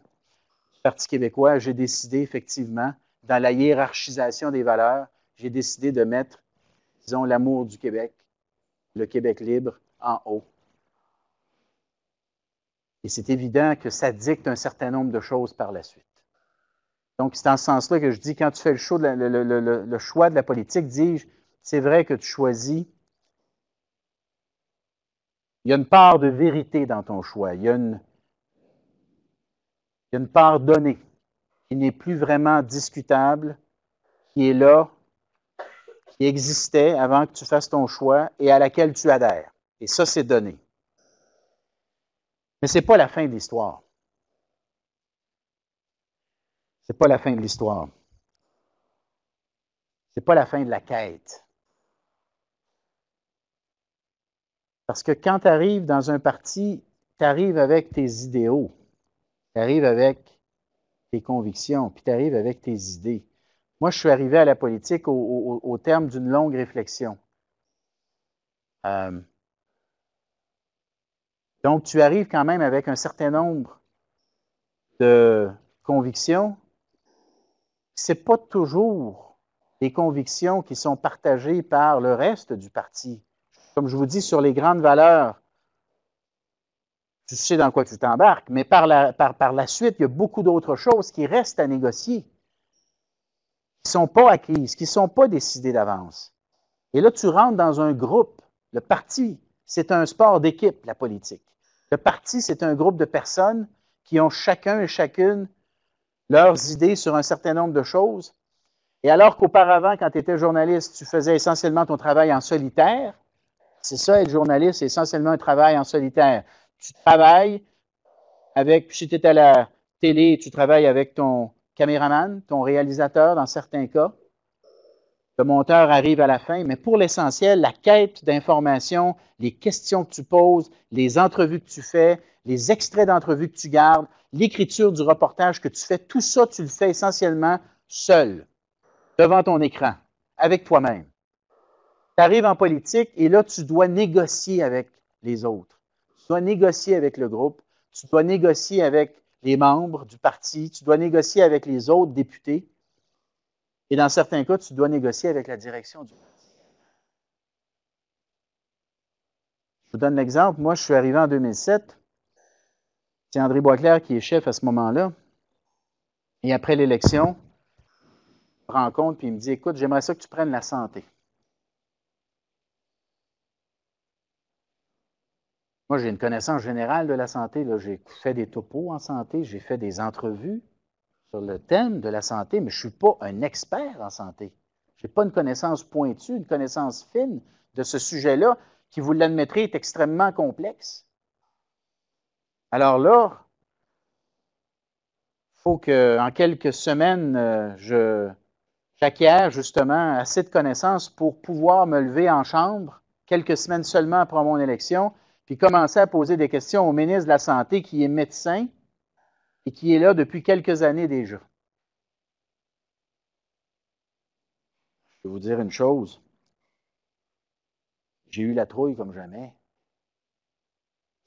du Parti québécois, j'ai décidé effectivement, dans la hiérarchisation des valeurs, j'ai décidé de mettre, disons, l'amour du Québec, le Québec libre, en haut. Et c'est évident que ça dicte un certain nombre de choses par la suite. Donc, c'est dans ce sens-là que je dis, quand tu fais le choix de la politique, dis-je, c'est vrai que tu choisis. Il y a une part de vérité dans ton choix. Il y a une part donnée qui n'est plus vraiment discutable, qui est là, qui existait avant que tu fasses ton choix et à laquelle tu adhères. Et ça, c'est donné. Mais ce n'est pas la fin de l'histoire. Ce n'est pas la fin de l'histoire. Ce n'est pas la fin de la quête. Parce que quand tu arrives dans un parti, tu arrives avec tes idéaux, tu arrives avec tes convictions, puis tu arrives avec tes idées. Moi, je suis arrivé à la politique au terme d'une longue réflexion. Donc, tu arrives quand même avec un certain nombre de convictions. Ce n'est pas toujours des convictions qui sont partagées par le reste du parti. Comme je vous dis, sur les grandes valeurs, tu sais dans quoi tu t'embarques, mais par la suite, il y a beaucoup d'autres choses qui restent à négocier, qui ne sont pas acquises, qui ne sont pas décidées d'avance. Et là, tu rentres dans un groupe. Le parti, c'est un sport d'équipe, la politique. Le parti, c'est un groupe de personnes qui ont chacun et chacune leurs idées sur un certain nombre de choses. Et alors qu'auparavant, quand tu étais journaliste, tu faisais essentiellement ton travail en solitaire, c'est ça, être journaliste, c'est essentiellement un travail en solitaire. Tu travailles avec, si tu es à la télé, tu travailles avec ton caméraman, ton réalisateur dans certains cas. Le monteur arrive à la fin, mais pour l'essentiel, la quête d'informations, les questions que tu poses, les entrevues que tu fais, les extraits d'entrevues que tu gardes, l'écriture du reportage que tu fais, tout ça, tu le fais essentiellement seul, devant ton écran, avec toi-même. Tu arrives en politique et là, tu dois négocier avec les autres. Tu dois négocier avec le groupe. Tu dois négocier avec les membres du parti, tu dois négocier avec les autres députés, et dans certains cas, tu dois négocier avec la direction du parti. Je vous donne l'exemple. Moi, je suis arrivé en 2007. C'est André Boisclair qui est chef à ce moment-là. Et après l'élection, je me rencontre et il me dit, écoute, j'aimerais ça que tu prennes la santé. Moi, j'ai une connaissance générale de la santé. J'ai fait des topos en santé, j'ai fait des entrevues sur le thème de la santé, mais je ne suis pas un expert en santé. Je n'ai pas une connaissance pointue, une connaissance fine de ce sujet-là, qui, vous l'admettrez, est extrêmement complexe. Alors là, il faut qu'en quelques semaines, j'acquière justement assez de connaissances pour pouvoir me lever en chambre, quelques semaines seulement après mon élection, puis commencer à poser des questions au ministre de la Santé qui est médecin et qui est là depuis quelques années déjà. Je vais vous dire une chose. J'ai eu la trouille comme jamais.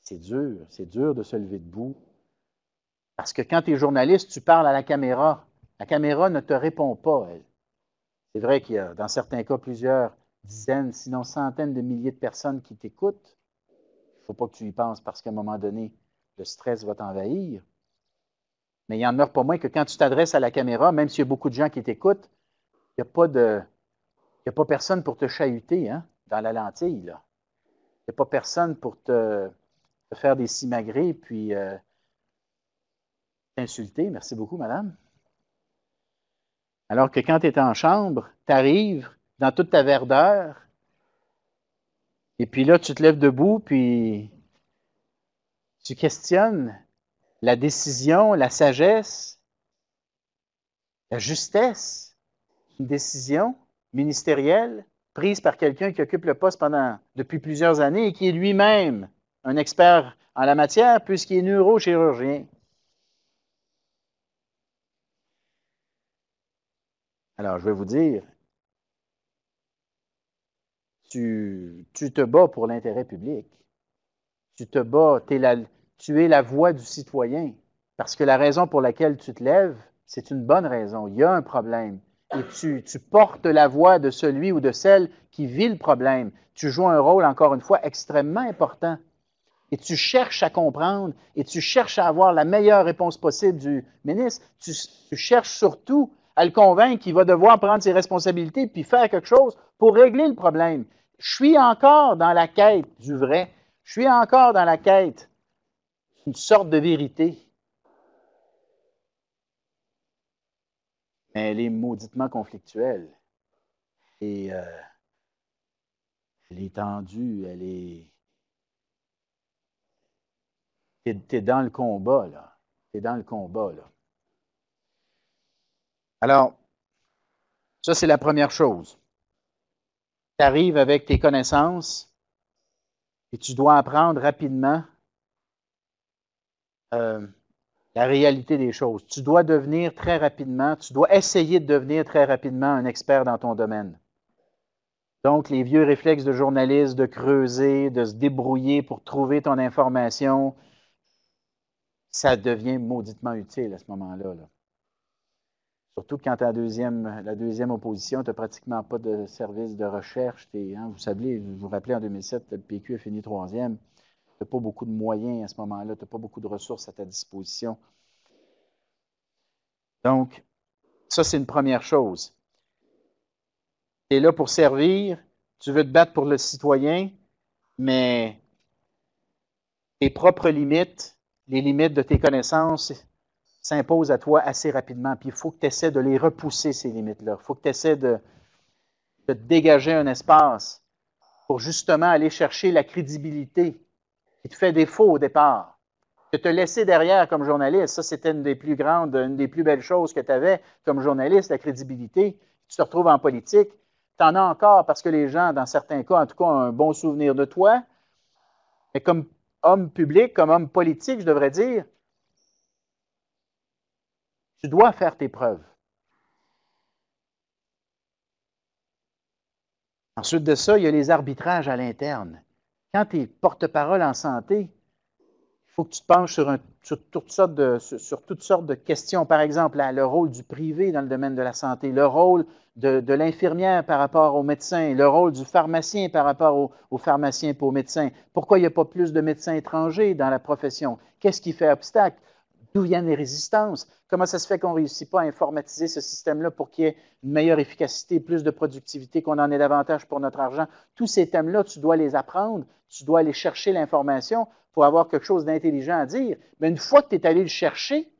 C'est dur de se lever debout. Parce que quand tu es journaliste, tu parles à la caméra. La caméra ne te répond pas, elle. C'est vrai qu'il y a, dans certains cas, plusieurs dizaines, sinon centaines de milliers de personnes qui t'écoutent. Il ne faut pas que tu y penses parce qu'à un moment donné, le stress va t'envahir. Mais il n'y en a pas moins que quand tu t'adresses à la caméra, même s'il y a beaucoup de gens qui t'écoutent, il n'y a pas personne pour te chahuter, hein, dans la lentille, là. Il n'y a pas personne pour te faire des simagrées puis t'insulter. Merci beaucoup, madame. Alors que quand tu es en chambre, tu arrives dans toute ta verdeur, et puis là, tu te lèves debout, puis tu questionnes la décision, la sagesse, la justesse d'une décision ministérielle prise par quelqu'un qui occupe le poste depuis plusieurs années et qui est lui-même un expert en la matière puisqu'il est neurochirurgien. Alors, je vais vous dire, tu te bats pour l'intérêt public. Tu te bats, tu es la voix du citoyen. Parce que la raison pour laquelle tu te lèves, c'est une bonne raison. Il y a un problème. Et tu portes la voix de celui ou de celle qui vit le problème. Tu joues un rôle, encore une fois, extrêmement important. Et tu cherches à comprendre et tu cherches à avoir la meilleure réponse possible du ministre. Tu cherches surtout à le convaincre qu'il va devoir prendre ses responsabilités puis faire quelque chose pour régler le problème. Je suis encore dans la quête du vrai. Je suis encore dans la quête d'une sorte de vérité. Mais elle est mauditement conflictuelle. Et elle est tendue, elle est... T'es dans le combat, là. T'es dans le combat, là. Alors, ça, c'est la première chose. Tu arrives avec tes connaissances et tu dois apprendre rapidement la réalité des choses. Tu dois devenir très rapidement, tu dois essayer de devenir très rapidement un expert dans ton domaine. Donc, les vieux réflexes de journaliste, de creuser, de se débrouiller pour trouver ton information, ça devient mauditement utile à ce moment-là, là. Surtout quand tu as la deuxième opposition, tu n'as pratiquement pas de service de recherche. Vous vous rappelez, en 2007, le PQ a fini 3e. Tu n'as pas beaucoup de moyens à ce moment-là. Tu n'as pas beaucoup de ressources à ta disposition. Donc, ça, c'est une première chose. Tu es là pour servir. Tu veux te battre pour le citoyen, mais tes propres limites, les limites de tes connaissances, s'imposent à toi assez rapidement. Puis il faut que tu essaies de les repousser, ces limites-là. Il faut que tu essaies de te dégager un espace pour justement aller chercher la crédibilité qui te fait défaut au départ. Que te laisser derrière comme journaliste, ça c'était une des plus grandes, une des plus belles choses que tu avais comme journaliste, la crédibilité. Tu te retrouves en politique, tu en as encore parce que les gens, dans certains cas, en tout cas, ont un bon souvenir de toi. Mais comme homme public, comme homme politique, je devrais dire, tu dois faire tes preuves. Ensuite de ça, il y a les arbitrages à l'interne. Quand tu es porte-parole en santé, il faut que tu te penches sur toutes sortes de questions. Par exemple, le rôle du privé dans le domaine de la santé, le rôle de l'infirmière par rapport aux médecins, le rôle du pharmacien par rapport aux pharmaciens et aux médecins. Pourquoi il n'y a pas plus de médecins étrangers dans la profession? Qu'est-ce qui fait obstacle? D'où viennent les résistances? Comment ça se fait qu'on ne réussit pas à informatiser ce système-là pour qu'il y ait une meilleure efficacité, plus de productivité, qu'on en ait davantage pour notre argent? Tous ces thèmes-là, tu dois les apprendre, tu dois aller chercher l'information pour avoir quelque chose d'intelligent à dire. Mais une fois que tu es allé le chercher,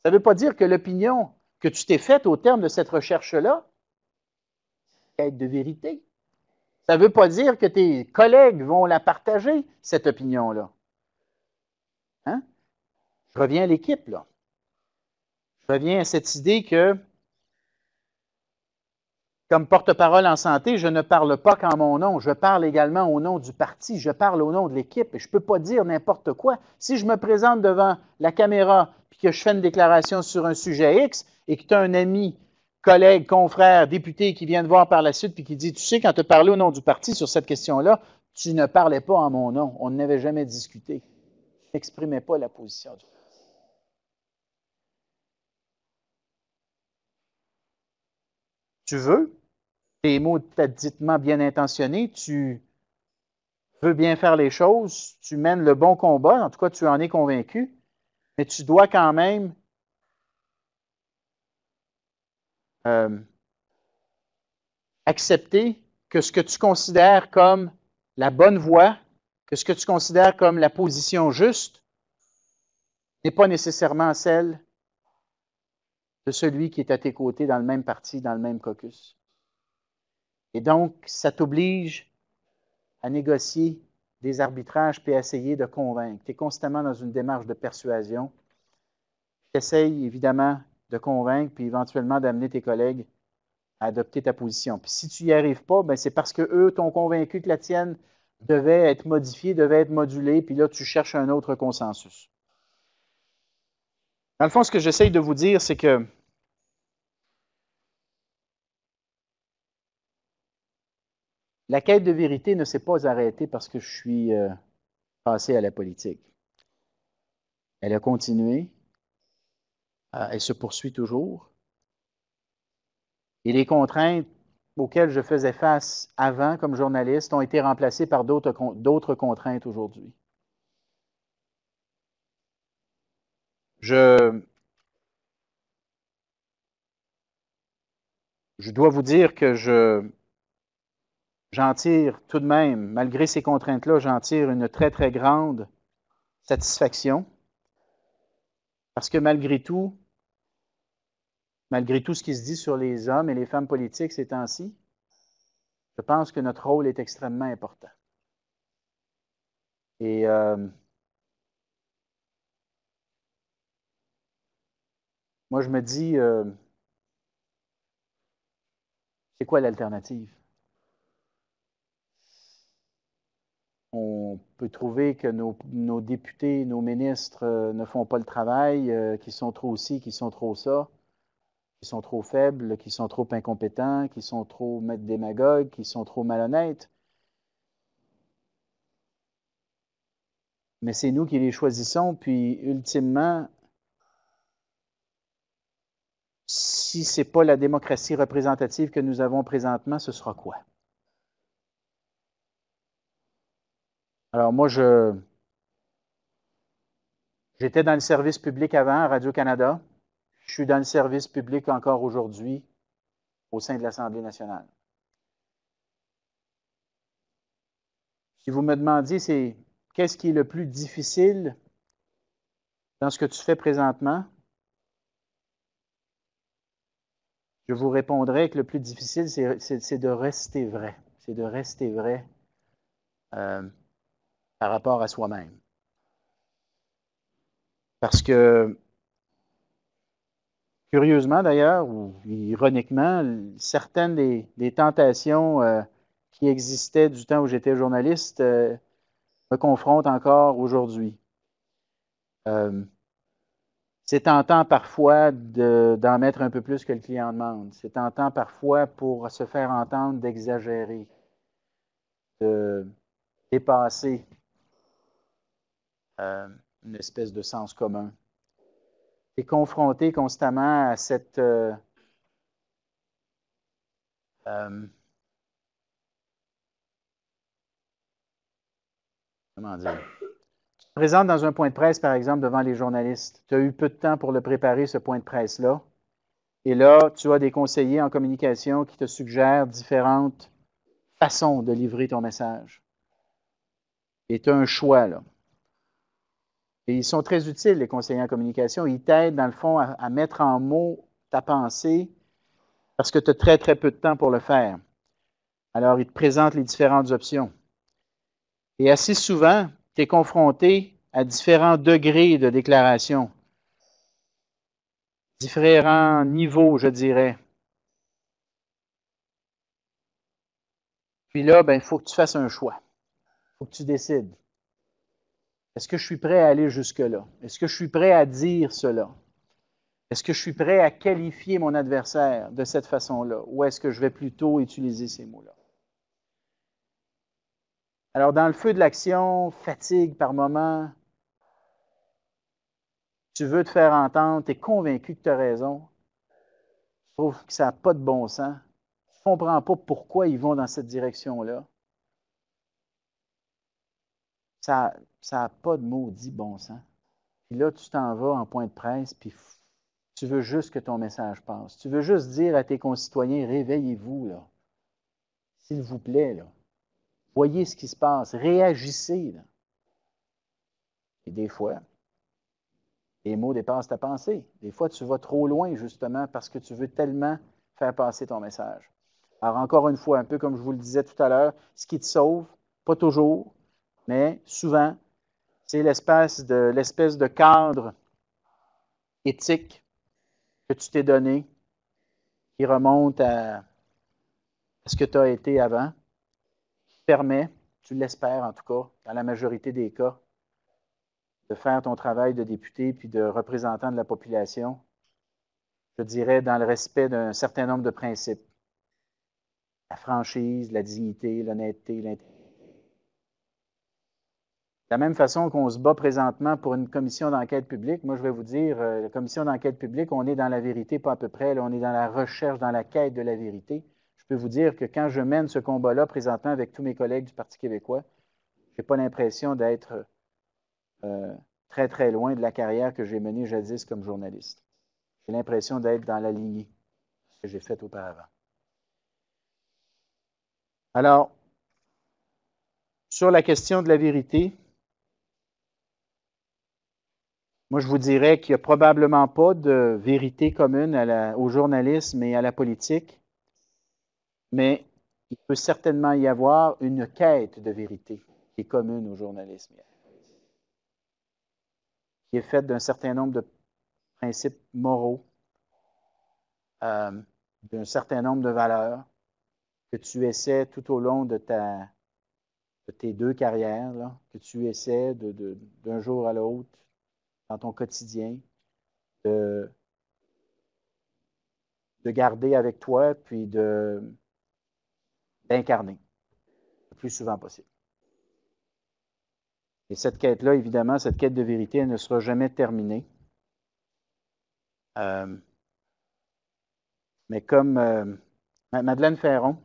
ça ne veut pas dire que l'opinion que tu t'es faite au terme de cette recherche-là, c'est quête de vérité. Ça ne veut pas dire que tes collègues vont la partager, cette opinion-là. Hein? Je reviens à l'équipe, là. Je reviens à cette idée que, comme porte-parole en santé, je ne parle pas qu'en mon nom, je parle également au nom du parti, je parle au nom de l'équipe, et je ne peux pas dire n'importe quoi. Si je me présente devant la caméra et que je fais une déclaration sur un sujet X, et que tu as un ami, collègue, confrère, député qui vient te voir par la suite et qui dit, tu sais, quand tu as parlé au nom du parti sur cette question-là, tu ne parlais pas en mon nom, on n'avait jamais discuté. Tu n'exprimais pas la position du parti. Tu veux, tes mots taditement bien intentionnés, tu veux bien faire les choses, tu mènes le bon combat, en tout cas tu en es convaincu, mais tu dois quand même accepter que ce que tu considères comme la bonne voie, que ce que tu considères comme la position juste, n'est pas nécessairement celle de celui qui est à tes côtés dans le même parti, dans le même caucus. Et donc, ça t'oblige à négocier des arbitrages puis à essayer de convaincre. Tu es constamment dans une démarche de persuasion. Tu essayes évidemment de convaincre puis éventuellement d'amener tes collègues à adopter ta position. Puis si tu n'y arrives pas, ben c'est parce qu'eux t'ont convaincu que la tienne devait être modifiée, devait être modulée, puis là, tu cherches un autre consensus. Dans le fond, ce que j'essaye de vous dire, c'est que la quête de vérité ne s'est pas arrêtée parce que je suis passé à la politique. Elle a continué, elle se poursuit toujours. Et les contraintes auxquelles je faisais face avant comme journaliste ont été remplacées par d'autres contraintes aujourd'hui. Je dois vous dire que j'en tire tout de même, malgré ces contraintes-là, j'en tire une très, très grande satisfaction. Parce que malgré tout ce qui se dit sur les hommes et les femmes politiques ces temps-ci, je pense que notre rôle est extrêmement important. Et moi, je me dis, c'est quoi l'alternative? On peut trouver que nos députés, nos ministres ne font pas le travail, qu'ils sont trop ci, qu'ils sont trop ça, qu'ils sont trop faibles, qu'ils sont trop incompétents, qu'ils sont trop démagogues, qu'ils sont trop malhonnêtes. Mais c'est nous qui les choisissons, puis ultimement, si ce n'est pas la démocratie représentative que nous avons présentement, ce sera quoi? Alors moi, j'étais dans le service public avant à Radio-Canada. Je suis dans le service public encore aujourd'hui au sein de l'Assemblée nationale. Si vous me demandiez, c'est qu'est-ce qui est le plus difficile dans ce que tu fais présentement, je vous répondrai que le plus difficile, c'est de rester vrai. C'est de rester vrai par rapport à soi-même. Parce que, curieusement d'ailleurs, ou ironiquement, certaines des tentations qui existaient du temps où j'étais journaliste me confrontent encore aujourd'hui. C'est tentant parfois d'en mettre un peu plus que le client demande. C'est tentant parfois pour se faire entendre d'exagérer, de dépasser. une espèce de sens commun. Tu es confronté constamment à cette comment dire? Tu te présentes dans un point de presse, par exemple, devant les journalistes. Tu as eu peu de temps pour le préparer, ce point de presse-là. Et là, tu as des conseillers en communication qui te suggèrent différentes façons de livrer ton message. Et tu as un choix, là. Et ils sont très utiles, les conseillers en communication. Ils t'aident, dans le fond, à mettre en mots ta pensée parce que tu as très, très peu de temps pour le faire. Alors, ils te présentent les différentes options. Et assez souvent, tu es confronté à différents degrés de déclaration, différents niveaux, je dirais. Puis là, il faut que tu fasses un choix. Il faut que tu décides. Est-ce que je suis prêt à aller jusque-là? Est-ce que je suis prêt à dire cela? Est-ce que je suis prêt à qualifier mon adversaire de cette façon-là? Ou est-ce que je vais plutôt utiliser ces mots-là? Alors, dans le feu de l'action, fatigue par moment, tu veux te faire entendre, tu es convaincu que tu as raison, tu trouves que ça n'a pas de bon sens, tu ne comprends pas pourquoi ils vont dans cette direction-là. Ça n'a pas de maudit bon sens. Puis là, tu t'en vas en point de presse, puis tu veux juste que ton message passe. Tu veux juste dire à tes concitoyens, réveillez-vous, là. S'il vous plaît, là. Voyez ce qui se passe. Réagissez, là. Et des fois, les mots dépassent ta pensée. Des fois, tu vas trop loin, justement, parce que tu veux tellement faire passer ton message. Alors, encore une fois, un peu comme je vous le disais tout à l'heure, ce qui te sauve, pas toujours, mais souvent, c'est l'espèce de cadre éthique que tu t'es donné, qui remonte à ce que tu as été avant, qui permet, tu l'espères en tout cas, dans la majorité des cas, de faire ton travail de député puis de représentant de la population, je dirais, dans le respect d'un certain nombre de principes. La franchise, la dignité, l'honnêteté, l'intégrité. De la même façon qu'on se bat présentement pour une commission d'enquête publique, moi je vais vous dire, la commission d'enquête publique, on est dans la vérité, pas à peu près, là, on est dans la recherche, dans la quête de la vérité. Je peux vous dire que quand je mène ce combat-là présentement avec tous mes collègues du Parti québécois, je n'ai pas l'impression d'être très, très loin de la carrière que j'ai menée jadis comme journaliste. J'ai l'impression d'être dans la lignée que j'ai faite auparavant. Alors, sur la question de la vérité, moi, je vous dirais qu'il n'y a probablement pas de vérité commune au journalisme et à la politique, mais il peut certainement y avoir une quête de vérité qui est commune au journalisme et à la politique, qui est faite d'un certain nombre de principes moraux, d'un certain nombre de valeurs que tu essaies tout au long de tes deux carrières, là, que tu essaies d'un jour à l'autre, dans ton quotidien, de garder avec toi, puis d'incarner le plus souvent possible. Et cette quête-là, évidemment, cette quête de vérité, elle ne sera jamais terminée. Mais comme Madeleine Ferron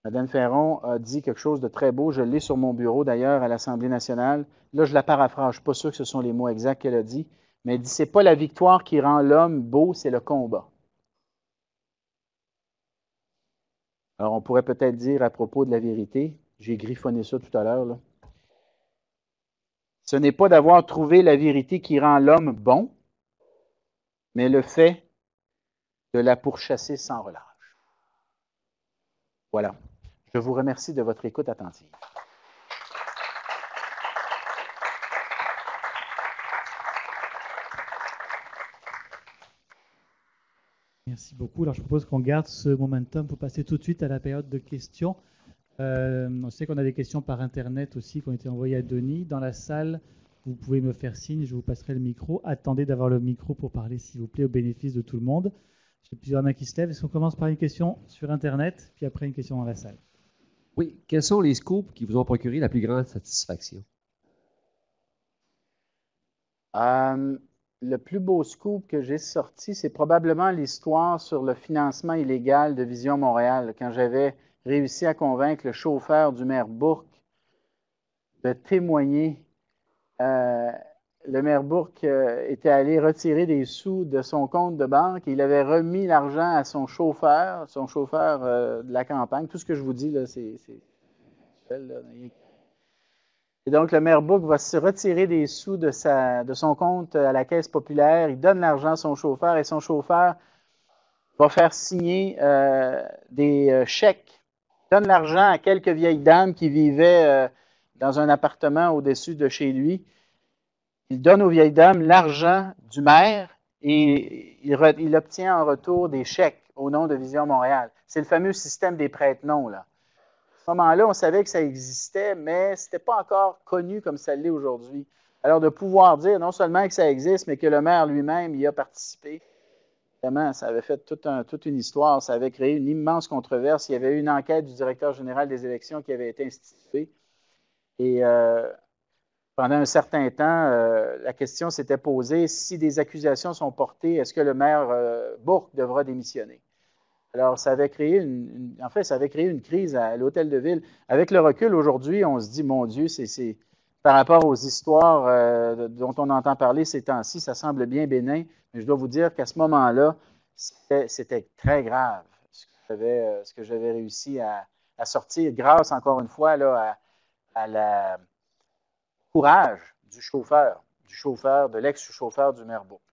a dit quelque chose de très beau, je l'ai sur mon bureau d'ailleurs à l'Assemblée nationale. Là, je la paraphrase, je ne suis pas sûr que ce sont les mots exacts qu'elle a dit, mais elle dit, c'est pas la victoire qui rend l'homme beau, c'est le combat. Alors, on pourrait peut-être dire à propos de la vérité, j'ai griffonné ça tout à l'heure, là. Ce n'est pas d'avoir trouvé la vérité qui rend l'homme bon, mais le fait de la pourchasser sans relâche. Voilà. Je vous remercie de votre écoute attentive. Merci beaucoup. Alors, je propose qu'on garde ce momentum pour passer tout de suite à la période de questions. On sait qu'on a des questions par Internet aussi qui ont été envoyées à Denis. Dans la salle, vous pouvez me faire signe, je vous passerai le micro. Attendez d'avoir le micro pour parler, s'il vous plaît, au bénéfice de tout le monde. J'ai plusieurs mains qui se lèvent. Est-ce qu'on commence par une question sur Internet, puis après une question dans la salle? Oui. Quels sont les scoops qui vous ont procuré la plus grande satisfaction? Le plus beau scoop que j'ai sorti, c'est probablement l'histoire sur le financement illégal de Vision Montréal, quand j'avais réussi à convaincre le chauffeur du maire Bourque de témoigner. Le maire Bourque était allé retirer des sous de son compte de banque et il avait remis l'argent à son chauffeur de la campagne. Tout ce que je vous dis, là, c'est et donc, le maire Bourque va se retirer des sous de son compte à la Caisse populaire. Il donne l'argent à son chauffeur et son chauffeur va faire signer des chèques. Il donne l'argent à quelques vieilles dames qui vivaient dans un appartement au-dessus de chez lui. Il donne aux vieilles dames l'argent du maire et il obtient en retour des chèques au nom de Vision Montréal. C'est le fameux système des prête-noms, là. À ce moment-là, on savait que ça existait, mais ce n'était pas encore connu comme ça l'est aujourd'hui. Alors, de pouvoir dire non seulement que ça existe, mais que le maire lui-même y a participé, évidemment, ça avait fait toute une histoire, ça avait créé une immense controverse. Il y avait eu une enquête du directeur général des élections qui avait été instituée. Et pendant un certain temps, la question s'était posée, si des accusations sont portées, est-ce que le maire Bourque devra démissionner? Alors, ça avait créé ça avait créé une crise à l'Hôtel de Ville. Avec le recul, aujourd'hui, on se dit, mon Dieu, c'est par rapport aux histoires dont on entend parler ces temps-ci, ça semble bien bénin, mais je dois vous dire qu'à ce moment-là, c'était très grave ce que j'avais réussi à sortir, grâce, encore une fois, là, à la courage du chauffeur, de l'ex-chauffeur du maire Bourque.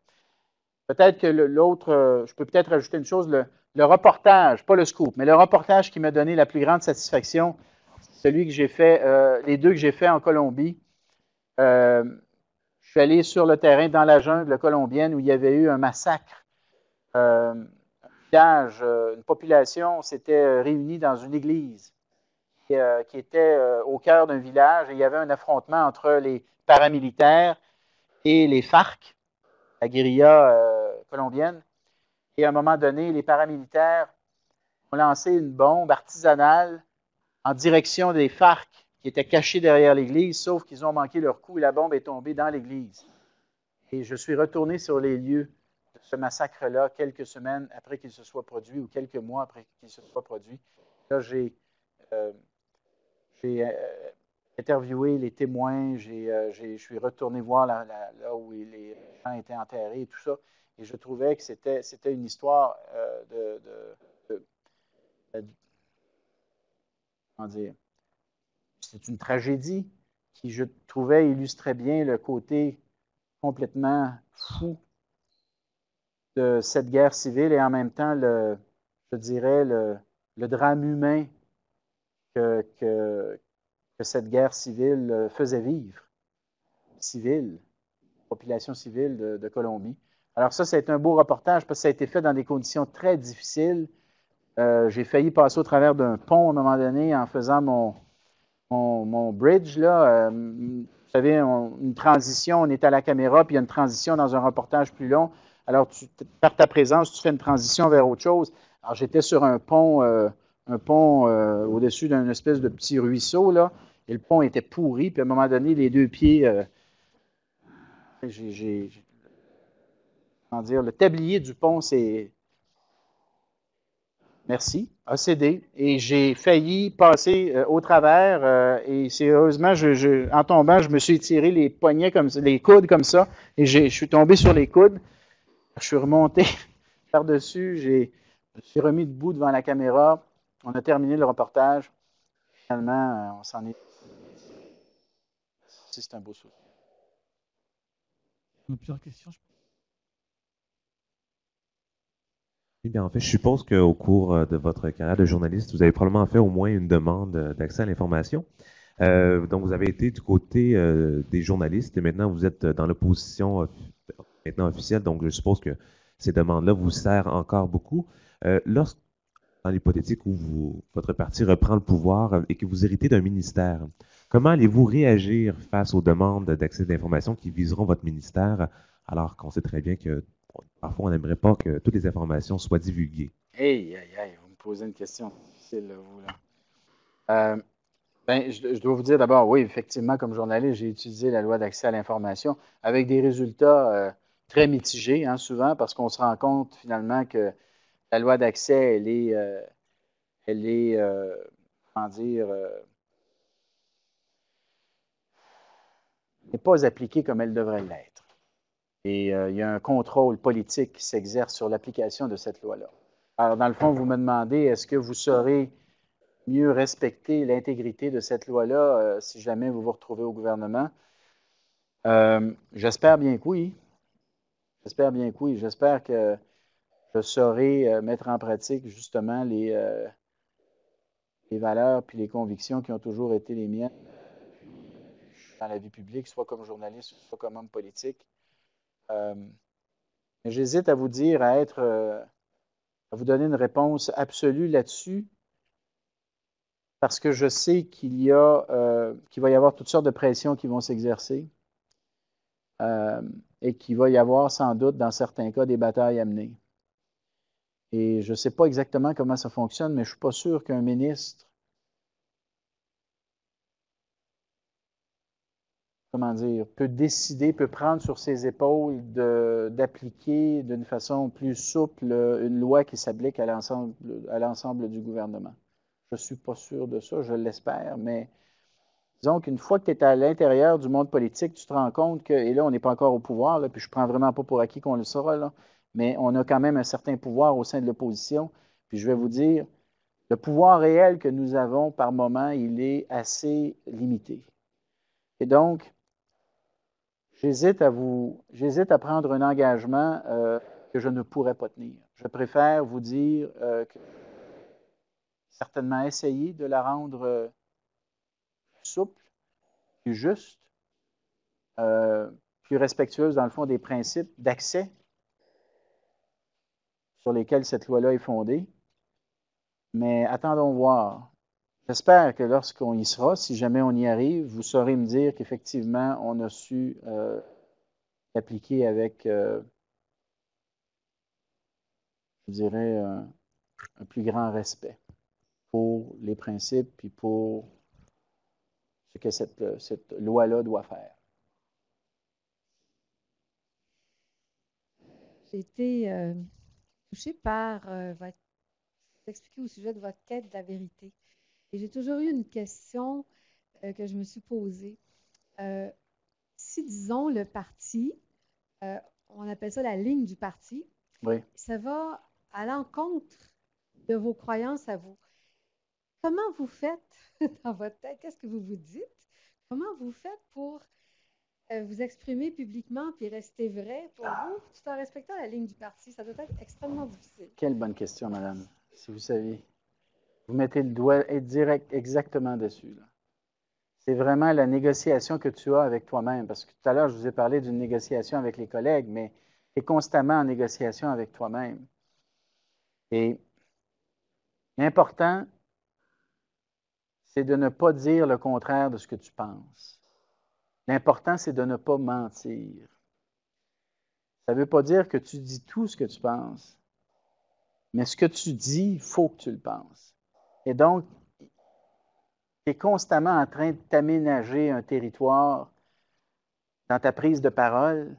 Peut-être que l'autre, je peux peut-être rajouter une chose, le reportage, pas le scoop, mais le reportage qui m'a donné la plus grande satisfaction, c'est celui que j'ai fait, les deux que j'ai fait en Colombie. Je suis allé sur le terrain dans la jungle colombienne où il y avait eu un massacre. Un village, une population s'était réunie dans une église qui était au cœur d'un village et il y avait un affrontement entre les paramilitaires et les FARC, la guérilla colombienne. Et à un moment donné, les paramilitaires ont lancé une bombe artisanale en direction des FARC qui étaient cachés derrière l'église, sauf qu'ils ont manqué leur coup et la bombe est tombée dans l'église. Et je suis retourné sur les lieux de ce massacre-là quelques semaines après qu'il se soit produit ou quelques mois après qu'il se soit produit. Là, j'ai interviewé les témoins, je suis retourné voir là où les gens étaient enterrés et tout ça. Et je trouvais que c'était une histoire comment dire, c'est une tragédie qui, je trouvais, illustrait bien le côté complètement fou de cette guerre civile et en même temps, je dirais, le drame humain que cette guerre civile faisait vivre. Population civile de Colombie. Alors ça c'est un beau reportage parce que ça a été fait dans des conditions très difficiles. J'ai failli passer au travers d'un pont à un moment donné en faisant mon bridge. Là. Vous savez, une transition, on est à la caméra, puis il y a une transition dans un reportage plus long. Alors, par ta présence, tu fais une transition vers autre chose. Alors, j'étais sur un pont au-dessus d'un espèce de petit ruisseau, là, et le pont était pourri, puis à un moment donné, les deux pieds... comment dire, le tablier du pont, a cédé. Et j'ai failli passer au travers. Et c'est heureusement, en tombant, je me suis tiré les poignets comme ça, les coudes comme ça. Et je suis tombé sur les coudes. Je suis remonté par-dessus. Je me suis remis debout devant la caméra. On a terminé le reportage. Finalement, on s'en est... C'est un beau souvenir. On a plusieurs questions, je pense. Eh bien, en fait, je suppose qu'au cours de votre carrière de journaliste, vous avez probablement fait au moins une demande d'accès à l'information. Donc, vous avez été du côté des journalistes et maintenant vous êtes dans l'opposition maintenant officielle. Donc, je suppose que ces demandes-là vous servent encore beaucoup. Dans l'hypothétique où votre parti reprend le pouvoir et que vous héritez d'un ministère, comment allez-vous réagir face aux demandes d'accès d'information qui viseront votre ministère alors qu'on sait très bien que parfois, on n'aimerait pas que toutes les informations soient divulguées. Hey, vous me posez une question difficile, vous, là. Bien, je dois vous dire d'abord, oui, effectivement, comme journaliste, j'ai utilisé la loi d'accès à l'information avec des résultats très mitigés, hein, souvent, parce qu'on se rend compte finalement que la loi d'accès, elle est comment dire, n'est pas appliquée comme elle devrait l'être. Et il y a un contrôle politique qui s'exerce sur l'application de cette loi-là. Alors, dans le fond, vous me demandez, est-ce que vous saurez mieux respecter l'intégrité de cette loi-là si jamais vous vous retrouvez au gouvernement? J'espère bien que oui. J'espère bien que oui. J'espère que je saurai mettre en pratique justement les valeurs puis les convictions qui ont toujours été les miennes dans la vie publique, soit comme journaliste, soit comme homme politique. J'hésite à vous dire, à vous donner une réponse absolue là-dessus, parce que je sais qu'il va y avoir toutes sortes de pressions qui vont s'exercer et qu'il va y avoir sans doute, dans certains cas, des batailles à mener. Et je ne sais pas exactement comment ça fonctionne, mais je ne suis pas sûr qu'un ministre, comment dire, peut décider, peut prendre sur ses épaules d'appliquer d'une façon plus souple une loi qui s'applique à l'ensemble du gouvernement. Je ne suis pas sûr de ça, je l'espère, mais disons qu'une fois que tu es à l'intérieur du monde politique, tu te rends compte que, et là, on n'est pas encore au pouvoir, là, puis je ne prends vraiment pas pour acquis qu'on le saura, là, mais on a quand même un certain pouvoir au sein de l'opposition. Puis je vais vous dire, le pouvoir réel que nous avons par moment, il est assez limité. Et donc, j'hésite à prendre un engagement que je ne pourrais pas tenir. Je préfère vous dire que certainement essayer de la rendre souple, plus juste, plus respectueuse, dans le fond, des principes d'accès sur lesquels cette loi-là est fondée. Mais attendons voir. J'espère que lorsqu'on y sera, si jamais on y arrive, vous saurez me dire qu'effectivement, on a su l'appliquer avec, je dirais, un plus grand respect pour les principes et pour ce que cette loi-là doit faire. J'ai été touchée par votre expliquer au sujet de votre quête de la vérité. Et j'ai toujours eu une question que je me suis posée. Si, disons, le parti, on appelle ça la ligne du parti, oui. Ça va à l'encontre de vos croyances à vous. Comment vous faites dans votre tête? Qu'est-ce que vous vous dites? Comment vous faites pour vous exprimer publiquement puis rester vrai pour vous, tout en respectant la ligne du parti? Ça doit être extrêmement difficile. Quelle bonne question, madame. Si vous saviez. Vous mettez le doigt direct exactement dessus. Là. C'est vraiment la négociation que tu as avec toi-même. Parce que tout à l'heure, je vous ai parlé d'une négociation avec les collègues, mais tu es constamment en négociation avec toi-même. Et l'important, c'est de ne pas dire le contraire de ce que tu penses. L'important, c'est de ne pas mentir. Ça ne veut pas dire que tu dis tout ce que tu penses, mais ce que tu dis, il faut que tu le penses. Et donc, tu es constamment en train de t'aménager un territoire dans ta prise de parole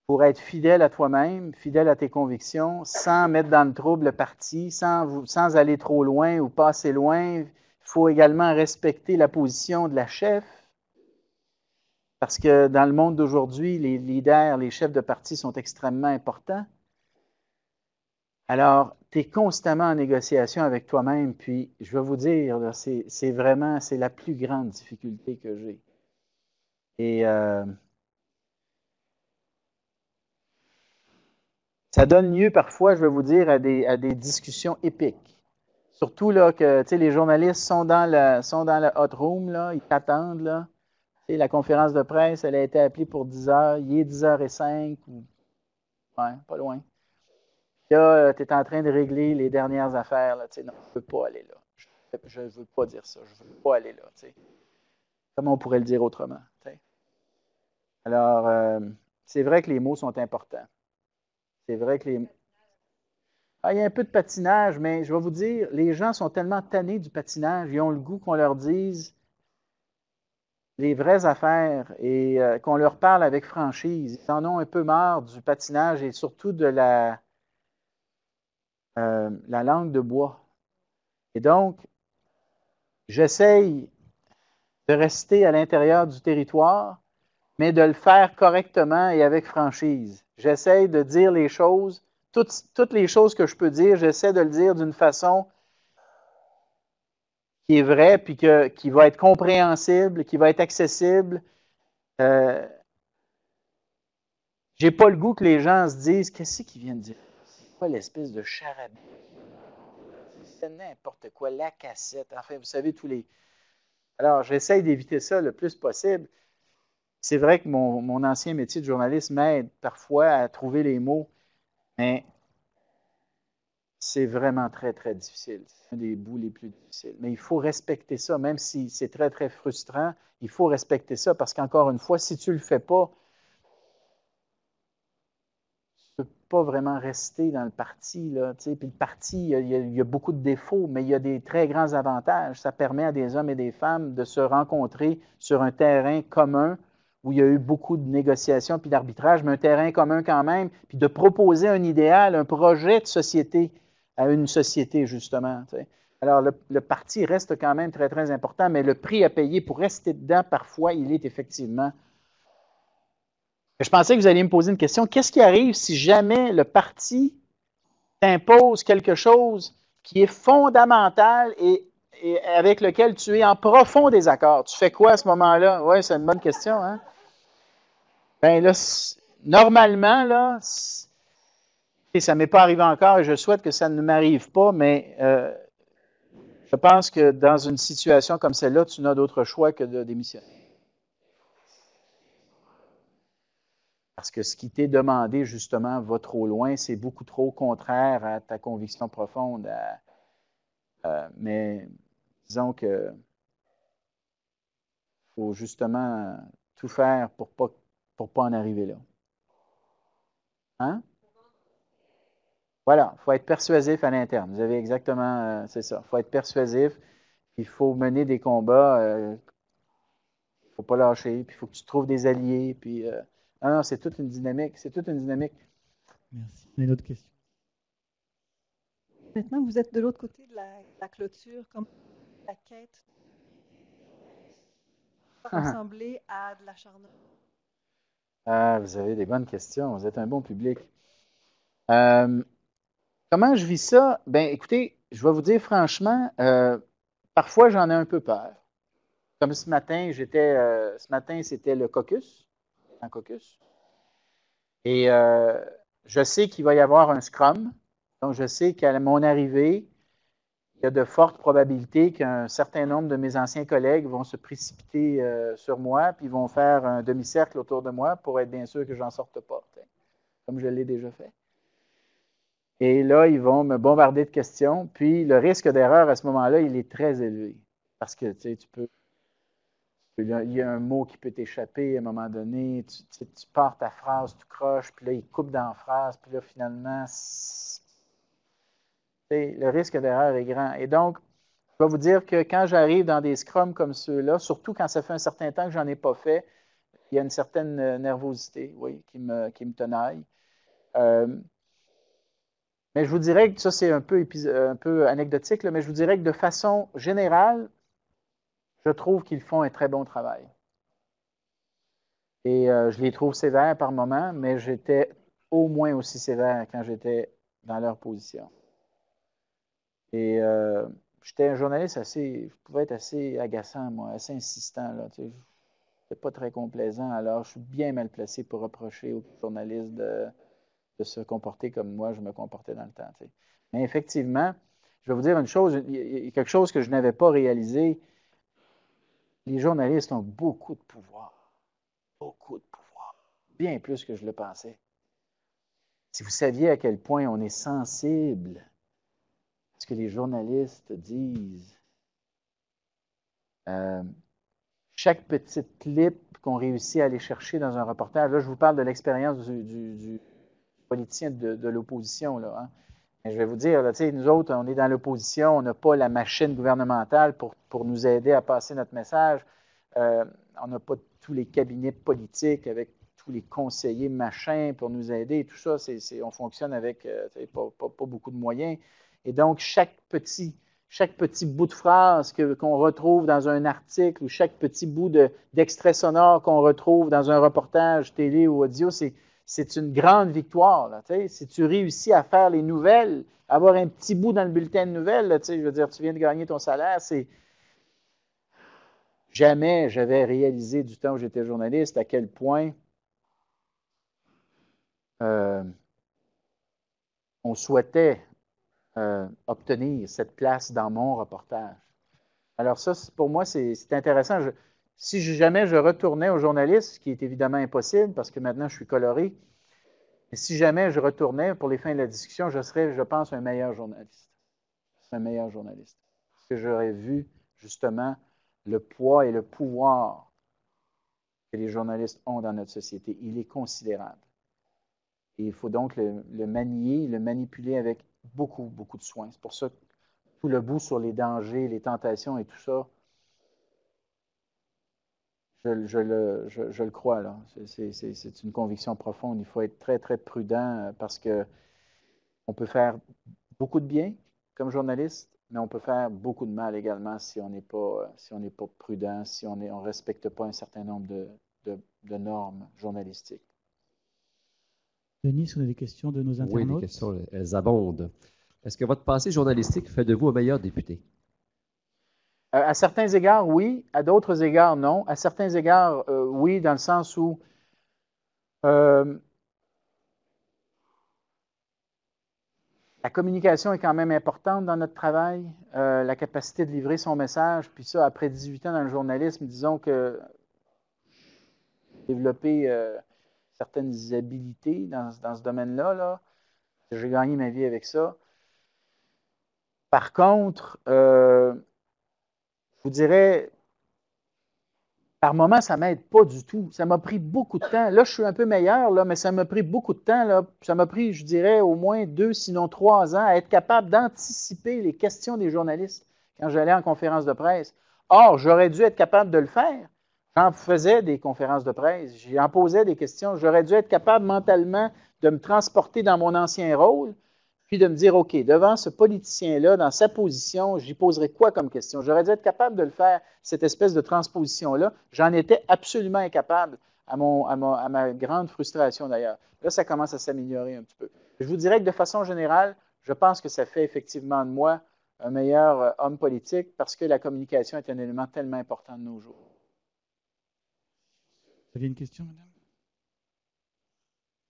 pour être fidèle à toi-même, fidèle à tes convictions, sans mettre dans le trouble le parti, sans aller trop loin ou pas assez loin. Il faut également respecter la position de la chef, parce que dans le monde d'aujourd'hui, les leaders, les chefs de parti sont extrêmement importants. Alors, tu es constamment en négociation avec toi-même, puis je vais vous dire, là, c'est la plus grande difficulté que j'ai. Et ça donne lieu parfois, je vais vous dire, à des discussions épiques. Surtout là, que les journalistes sont dans le hot room, là, ils t'attendent. Là. La conférence de presse, elle a été appelée pour 10 heures, il est 10h05, ou ouais, pas loin. Là, tu es en train de régler les dernières affaires. Là, non, je ne veux pas aller là. Je ne veux pas dire ça. Je ne veux pas aller là. T'sais. Comment on pourrait le dire autrement? T'sais? Alors, c'est vrai que les mots sont importants. C'est vrai que Ah, il y a un peu de patinage, mais je vais vous dire, les gens sont tellement tannés du patinage, ils ont le goût qu'on leur dise les vraies affaires et qu'on leur parle avec franchise. Ils en ont un peu marre du patinage et surtout de la langue de bois. Et donc, j'essaye de rester à l'intérieur du territoire, mais de le faire correctement et avec franchise. J'essaye de dire les choses, toutes les choses que je peux dire, j'essaie de le dire d'une façon qui est vraie, puis qui va être compréhensible, qui va être accessible. J'ai pas le goût que les gens se disent « Qu'est-ce qu'ils viennent dire? C'est quoi l'espèce de charabia? C'est n'importe quoi, la cassette. » Enfin, vous savez, tous les... Alors, j'essaie d'éviter ça le plus possible. C'est vrai que mon ancien métier de journaliste m'aide parfois à trouver les mots, mais c'est vraiment très, très difficile. C'est un des bouts les plus difficiles. Mais il faut respecter ça, même si c'est très, très frustrant, il faut respecter ça parce qu'encore une fois, si tu ne le fais pas, tu ne peux pas vraiment rester dans le parti. Là, puis le parti, il y a beaucoup de défauts, mais il y a des très grands avantages. Ça permet à des hommes et des femmes de se rencontrer sur un terrain commun où il y a eu beaucoup de négociations puis d'arbitrage, mais un terrain commun quand même, puis de proposer un idéal, un projet de société à une société, justement. T'sais. Alors, le parti reste quand même très, très important, mais le prix à payer pour rester dedans, parfois, il est effectivement... Je pensais que vous alliez me poser une question. Qu'est-ce qui arrive si jamais le parti t'impose quelque chose qui est fondamental et avec lequel tu es en profond désaccord? Tu fais quoi à ce moment-là? Oui, c'est une bonne question, hein? Bien là, normalement, là, ça ne m'est pas arrivé encore et je souhaite que ça ne m'arrive pas, mais je pense que dans une situation comme celle-là, tu n'as d'autre choix que de démissionner. Parce que ce qui t'est demandé, justement, va trop loin, c'est beaucoup trop contraire à ta conviction profonde. Mais disons que faut justement tout faire pour pas en arriver là. Hein? Voilà, il faut être persuasif à l'interne. Vous avez exactement, c'est ça. Il faut être persuasif, il faut mener des combats, il ne faut pas lâcher, puis il faut que tu trouves des alliés, puis... non, c'est toute une dynamique, c'est toute une dynamique. Merci. Une autre question. Maintenant, vous êtes de l'autre côté de la clôture, comme la quête ressembler à de l'acharnement. Ah, vous avez des bonnes questions. Vous êtes un bon public. Comment je vis ça? Bien, écoutez, je vais vous dire franchement, parfois j'en ai un peu peur. Comme ce matin, c'était le caucus, un caucus. Et je sais qu'il va y avoir un scrum. Donc, je sais qu'à mon arrivée, il y a de fortes probabilités qu'un certain nombre de mes anciens collègues vont se précipiter sur moi, puis vont faire un demi-cercle autour de moi pour être bien sûr que je n'en sorte pas, comme je l'ai déjà fait. Et là, ils vont me bombarder de questions, puis le risque d'erreur à ce moment-là, il est très élevé. Parce que, tu sais, il y a un mot qui peut t'échapper à un moment donné, tu pars ta phrase, tu croches, puis là, il coupe dans la phrase, puis là, finalement, le risque d'erreur est grand. Et donc, je vais vous dire que quand j'arrive dans des scrums comme ceux-là, surtout quand ça fait un certain temps que je n'en ai pas fait, il y a une certaine nervosité, oui, qui me tenaille. Mais je vous dirais que ça, c'est un peu anecdotique, là, mais je vous dirais que de façon générale, je trouve qu'ils font un très bon travail. Et je les trouve sévères par moments, mais j'étais au moins aussi sévère quand j'étais dans leur position. Et j'étais un journaliste je pouvais être assez agaçant, moi, assez insistant. Là, tu sais, c'était pas très complaisant. Alors, je suis bien mal placé pour reprocher aux journalistes de se comporter comme moi, je me comportais dans le temps. Tu sais. Mais effectivement, je vais vous dire une chose, il y a quelque chose que je n'avais pas réalisé. Les journalistes ont beaucoup de pouvoir. Beaucoup de pouvoir. Bien plus que je le pensais. Si vous saviez à quel point on est sensible à ce que les journalistes disent, chaque petite clip qu'on réussit à aller chercher dans un reportage, là, je vous parle de l'expérience du politicien de l'opposition, là, hein. Mais je vais vous dire, là, nous autres, on est dans l'opposition, on n'a pas la machine gouvernementale pour nous aider à passer notre message. On n'a pas tous les cabinets politiques avec tous les conseillers machins pour nous aider. Tout ça, on fonctionne avec pas beaucoup de moyens. Et donc, chaque petit bout de phrase qu'on retrouve dans un article ou chaque petit bout d'extrait sonore qu'on retrouve dans un reportage télé ou audio, c'est une grande victoire. Là, si tu réussis à faire les nouvelles, avoir un petit bout dans le bulletin de nouvelles, là, je veux dire, tu viens de gagner ton salaire, c'est... Jamais j'avais réalisé du temps où j'étais journaliste à quel point on souhaitait obtenir cette place dans mon reportage. Alors ça, pour moi, c'est intéressant. Si jamais je retournais au journaliste, ce qui est évidemment impossible parce que maintenant je suis coloré, mais si jamais je retournais pour les fins de la discussion, je serais, je pense, un meilleur journaliste. Un meilleur journaliste. Parce que j'aurais vu justement le poids et le pouvoir que les journalistes ont dans notre société. Il est considérable. Et il faut donc le manier, le manipuler avec beaucoup, beaucoup de soin. C'est pour ça que tout le bout sur les dangers, les tentations et tout ça, je le crois, là. C'est une conviction profonde. Il faut être très, très prudent parce qu'on peut faire beaucoup de bien comme journaliste, mais on peut faire beaucoup de mal également si on n'est pas prudent, si on ne respecte pas un certain nombre de normes journalistiques. Denis, on a des questions de nos internautes? Oui, les questions, elles abondent. Est-ce que votre passé journalistique fait de vous un meilleur député? À certains égards, oui. À d'autres égards, non. À certains égards, oui, dans le sens où la communication est quand même importante dans notre travail, la capacité de livrer son message. Puis ça, après 18 ans dans le journalisme, disons que développer certaines habilités dans ce domaine-là, là, j'ai gagné ma vie avec ça. Par contre, je vous dirais, par moments, ça ne m'aide pas du tout. Ça m'a pris beaucoup de temps. Là, je suis un peu meilleur, là, mais ça m'a pris beaucoup de temps. Là. Ça m'a pris, je dirais, au moins 2, sinon 3 ans à être capable d'anticiper les questions des journalistes quand j'allais en conférence de presse. Or, j'aurais dû être capable de le faire. J'en faisais des conférences de presse, j'en posais des questions. J'aurais dû être capable mentalement de me transporter dans mon ancien rôle, puis de me dire, OK, devant ce politicien-là, dans sa position, j'y poserais quoi comme question? J'aurais dû être capable de le faire, cette espèce de transposition-là. J'en étais absolument incapable, à ma grande frustration d'ailleurs. Là, ça commence à s'améliorer un petit peu. Je vous dirais que de façon générale, je pense que ça fait effectivement de moi un meilleur homme politique parce que la communication est un élément tellement important de nos jours. Vous aviez une question,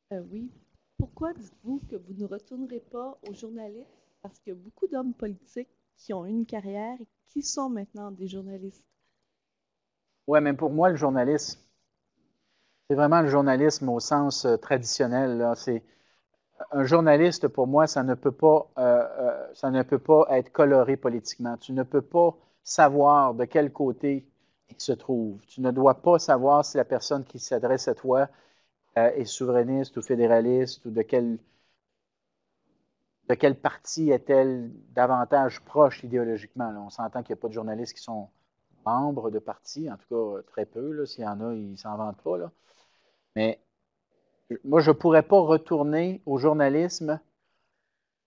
madame? Oui. Pourquoi dites-vous que vous ne retournerez pas aux journalistes? Parce qu'il y a beaucoup d'hommes politiques qui ont une carrière et qui sont maintenant des journalistes. Oui, mais pour moi, le journalisme, c'est vraiment le journalisme au sens traditionnel. Là. Un journaliste, pour moi, ça ne peut pas être coloré politiquement. Tu ne peux pas savoir de quel côté il se trouve. Tu ne dois pas savoir si la personne qui s'adresse à toi est souverainiste ou fédéraliste ou de quel parti est-elle davantage proche idéologiquement. Là. On s'entend qu'il n'y a pas de journalistes qui sont membres de partis, en tout cas très peu. S'il y en a, ils ne s'en vantent pas. Là. Mais moi, je ne pourrais pas retourner au journalisme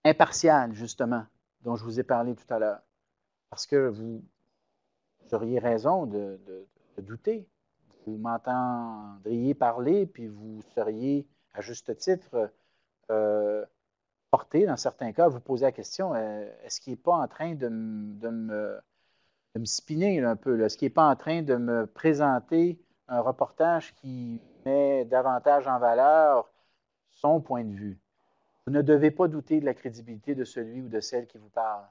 impartial, justement, dont je vous ai parlé tout à l'heure. Parce que vous auriez raison de douter. Vous m'entendriez parler, puis vous seriez, à juste titre, porté, dans certains cas, à vous poser la question, est-ce qu'il n'est pas en train de me spinner là, un peu? Est-ce qu'il n'est pas en train de me présenter un reportage qui met davantage en valeur son point de vue? Vous ne devez pas douter de la crédibilité de celui ou de celle qui vous parle.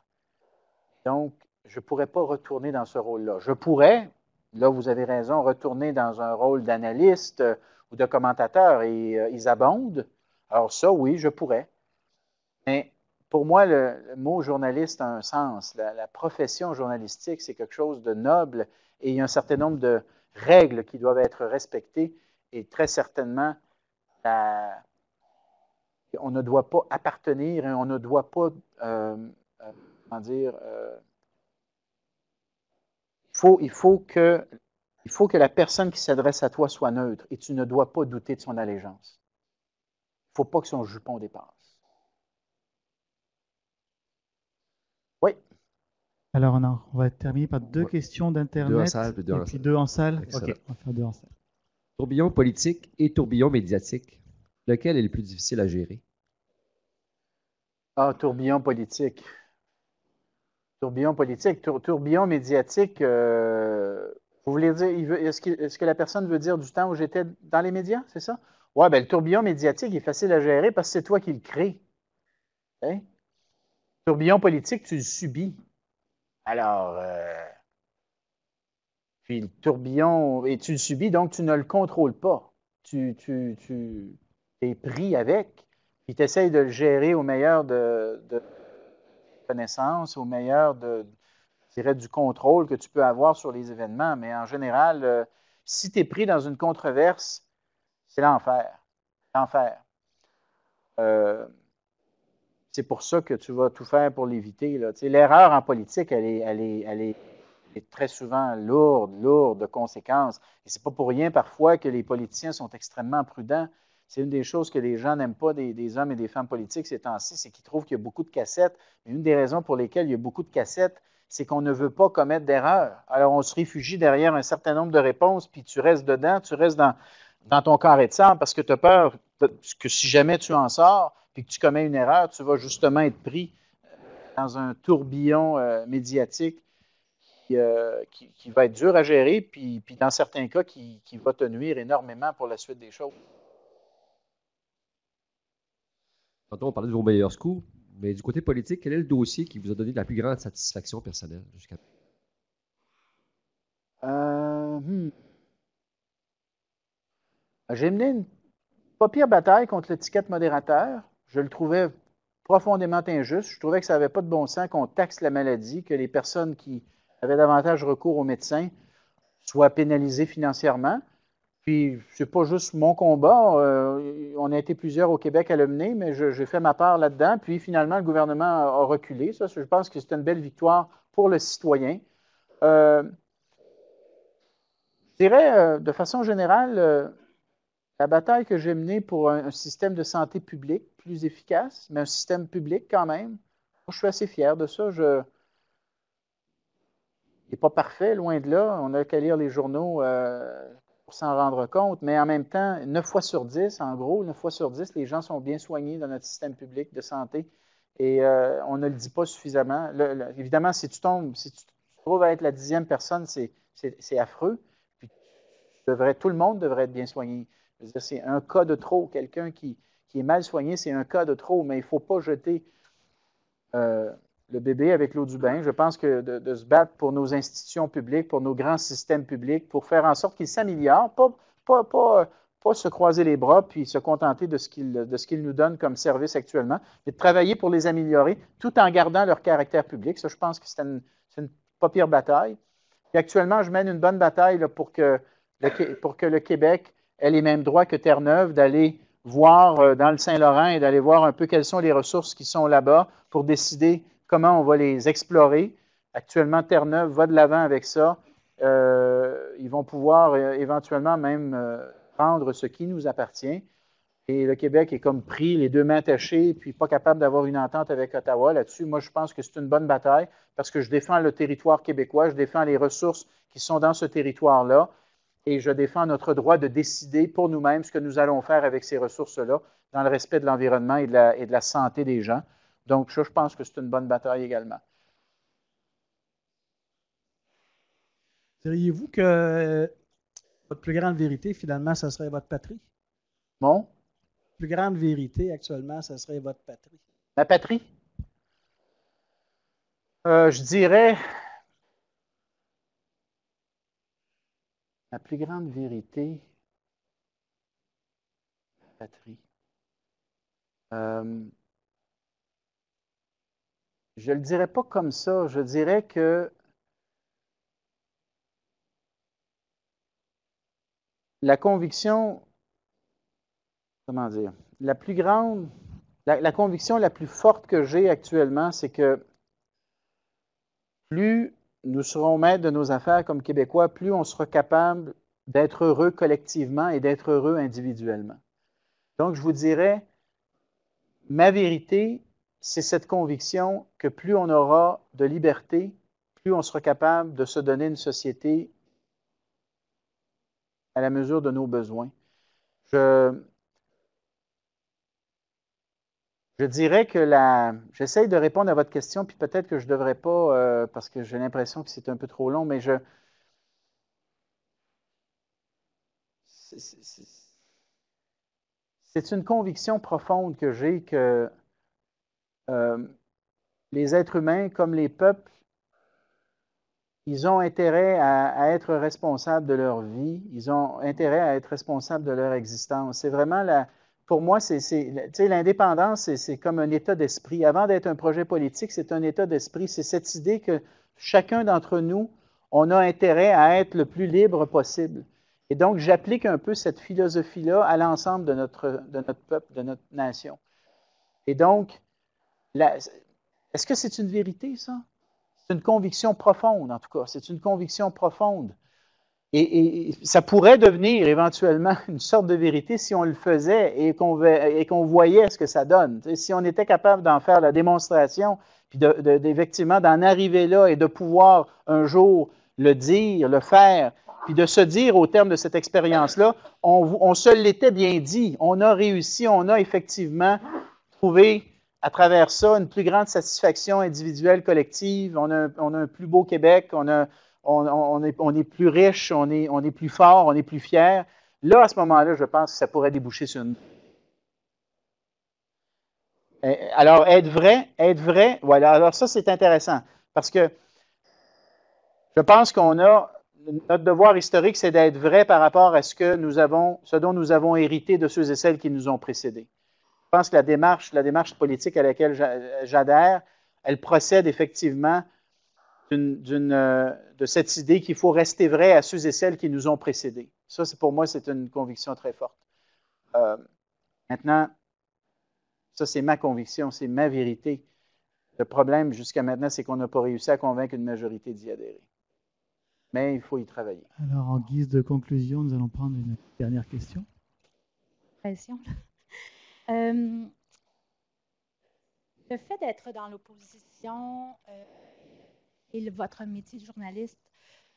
Donc, je ne pourrais pas retourner dans ce rôle-là. Je pourrais, là vous avez raison, retourner dans un rôle d'analyste ou de commentateur et ils abondent. Alors ça, oui, je pourrais. Mais pour moi, le mot journaliste a un sens. La profession journalistique, c'est quelque chose de noble et il y a un certain nombre de règles qui doivent être respectées et très certainement On ne doit pas appartenir et on ne doit pas, comment dire, il faut que la personne qui s'adresse à toi soit neutre et tu ne dois pas douter de son allégeance. Il ne faut pas que son jupon dépasse. Oui. Alors, on va terminer par deux questions d'Internet. Deux en salle, puis deux en et puis salle. deux en salle. Excellent. OK, on va faire deux en salle. Tourbillon politique et tourbillon médiatique. Lequel est le plus difficile à gérer? Ah, tourbillon politique. Tourbillon politique. Tourbillon médiatique, vous voulez dire, est-ce que la personne veut dire du temps où j'étais dans les médias, c'est ça? Oui, bien, le tourbillon médiatique est facile à gérer parce que c'est toi qui le crée. Hein? Tourbillon politique, tu le subis. Alors, puis le tourbillon, et tu le subis, donc tu ne le contrôles pas. Tu es pris avec, puis tu essayes de le gérer au meilleur de connaissances, au meilleur je dirais, du contrôle que tu peux avoir sur les événements. Mais en général, si tu es pris dans une controverse, c'est l'enfer. L'enfer. C'est pour ça que tu vas tout faire pour l'éviter. L'erreur en politique, elle est très souvent lourde de conséquences. Et ce n'est pas pour rien parfois que les politiciens sont extrêmement prudents. C'est une des choses que les gens n'aiment pas des hommes et des femmes politiques ces temps-ci, c'est qu'ils trouvent qu'il y a beaucoup de cassettes. Mais une des raisons pour lesquelles il y a beaucoup de cassettes, c'est qu'on ne veut pas commettre d'erreur. Alors, on se réfugie derrière un certain nombre de réponses, puis tu restes dedans, tu restes dans ton carré de sable parce que tu as peur que si jamais tu en sors, puis que tu commets une erreur, tu vas justement être pris dans un tourbillon médiatique qui va être dur à gérer, puis dans certains cas, qui va te nuire énormément pour la suite des choses. Tantôt, on parlait de vos meilleurs coups, mais du côté politique, quel est le dossier qui vous a donné la plus grande satisfaction personnelle jusqu'à J'ai mené une pas pire bataille contre l'étiquette modérateur. Je le trouvais profondément injuste. Je trouvais que ça n'avait pas de bon sens qu'on taxe la maladie, que les personnes qui avaient davantage recours aux médecins soient pénalisées financièrement. Puis, c'est pas juste mon combat. On a été plusieurs au Québec à le mener, mais j'ai fait ma part là-dedans. Puis, finalement, le gouvernement a reculé. Ça, je pense que c'est une belle victoire pour le citoyen. Je dirais, de façon générale, la bataille que j'ai menée pour un système de santé publique plus efficace, mais un système public quand même, je suis assez fier de ça. Il n'est pas parfait, loin de là. On n'a qu'à lire les journaux pour s'en rendre compte, mais en même temps, 9 fois sur 10, en gros, 9 fois sur 10, les gens sont bien soignés dans notre système public de santé et on ne le dit pas suffisamment. Évidemment, si tu te trouves à être la 10e personne, c'est affreux. Puis, tout le monde devrait être bien soigné. C'est un cas de trop. Quelqu'un qui est mal soigné, c'est un cas de trop, mais il ne faut pas jeter le bébé avec l'eau du bain. Je pense que de se battre pour nos institutions publiques, pour nos grands systèmes publics, pour faire en sorte qu'ils s'améliorent, pas se croiser les bras puis se contenter de ce qu'ils nous donnent comme service actuellement, mais de travailler pour les améliorer tout en gardant leur caractère public. Ça, je pense que c'est une pas pire bataille. Puis actuellement, je mène une bonne bataille là, pour que le Québec ait les mêmes droits que Terre-Neuve, d'aller voir dans le Saint-Laurent et d'aller voir un peu quelles sont les ressources qui sont là-bas pour décider comment on va les explorer. Actuellement, Terre-Neuve va de l'avant avec ça. Ils vont pouvoir éventuellement même prendre ce qui nous appartient. Et le Québec est comme pris, les deux mains attachées, puis pas capable d'avoir une entente avec Ottawa là-dessus. Moi, je pense que c'est une bonne bataille parce que je défends le territoire québécois, je défends les ressources qui sont dans ce territoire-là. Et je défends notre droit de décider pour nous-mêmes ce que nous allons faire avec ces ressources-là, dans le respect de l'environnement et de la santé des gens. Donc, je pense que c'est une bonne bataille également. Diriez-vous que votre plus grande vérité, finalement, ce serait votre patrie? Mon? Plus grande vérité, actuellement, ce serait votre patrie. Ma patrie? Je dirais... La plus grande vérité, patrie. Je ne le dirais pas comme ça. Je dirais que la conviction, comment dire, la plus grande La conviction la plus forte que j'ai actuellement, c'est que plus nous serons maîtres de nos affaires comme Québécois, plus on sera capable d'être heureux collectivement et d'être heureux individuellement. Donc, je vous dirais, ma vérité, c'est cette conviction que plus on aura de liberté, plus on sera capable de se donner une société à la mesure de nos besoins. Je dirais que j'essaye de répondre à votre question, puis peut-être que je ne devrais pas, parce que j'ai l'impression que c'est un peu trop long, mais c'est une conviction profonde que j'ai que les êtres humains, comme les peuples, ils ont intérêt à être responsables de leur vie, ils ont intérêt à être responsables de leur existence. C'est vraiment pour moi, l'indépendance, c'est comme un état d'esprit. Avant d'être un projet politique, c'est un état d'esprit. C'est cette idée que chacun d'entre nous, on a intérêt à être le plus libre possible. Et donc, j'applique un peu cette philosophie-là à l'ensemble de notre peuple, de notre nation. Et donc, est-ce que c'est une vérité, ça? C'est une conviction profonde, en tout cas. C'est une conviction profonde. Et ça pourrait devenir éventuellement une sorte de vérité si on le faisait et qu'on voyait ce que ça donne. T'sais, si on était capable d'en faire la démonstration, puis effectivement d'en arriver là et de pouvoir un jour le dire, le faire, puis de se dire au terme de cette expérience-là, on se l'était bien dit, on a réussi, on a effectivement trouvé à travers ça une plus grande satisfaction individuelle collective, on a un plus beau Québec, on est plus riche, on est plus fort, on est plus fier. Là, à ce moment-là, je pense que ça pourrait déboucher sur une... Alors, être vrai, voilà. Alors ça, c'est intéressant, parce que je pense notre devoir historique, c'est d'être vrai par rapport à ce dont nous avons hérité de ceux et celles qui nous ont précédés. Je pense que la démarche politique à laquelle j'adhère, elle procède effectivement de cette idée qu'il faut rester vrai à ceux et celles qui nous ont précédés. Ça, pour moi, c'est une conviction très forte. Maintenant, ça, c'est ma conviction, c'est ma vérité. Le problème, jusqu'à maintenant, c'est qu'on n'a pas réussi à convaincre une majorité d'y adhérer. Mais il faut y travailler. Alors, en guise de conclusion, nous allons prendre une dernière question. Le fait d'être dans l'opposition et votre métier de journaliste,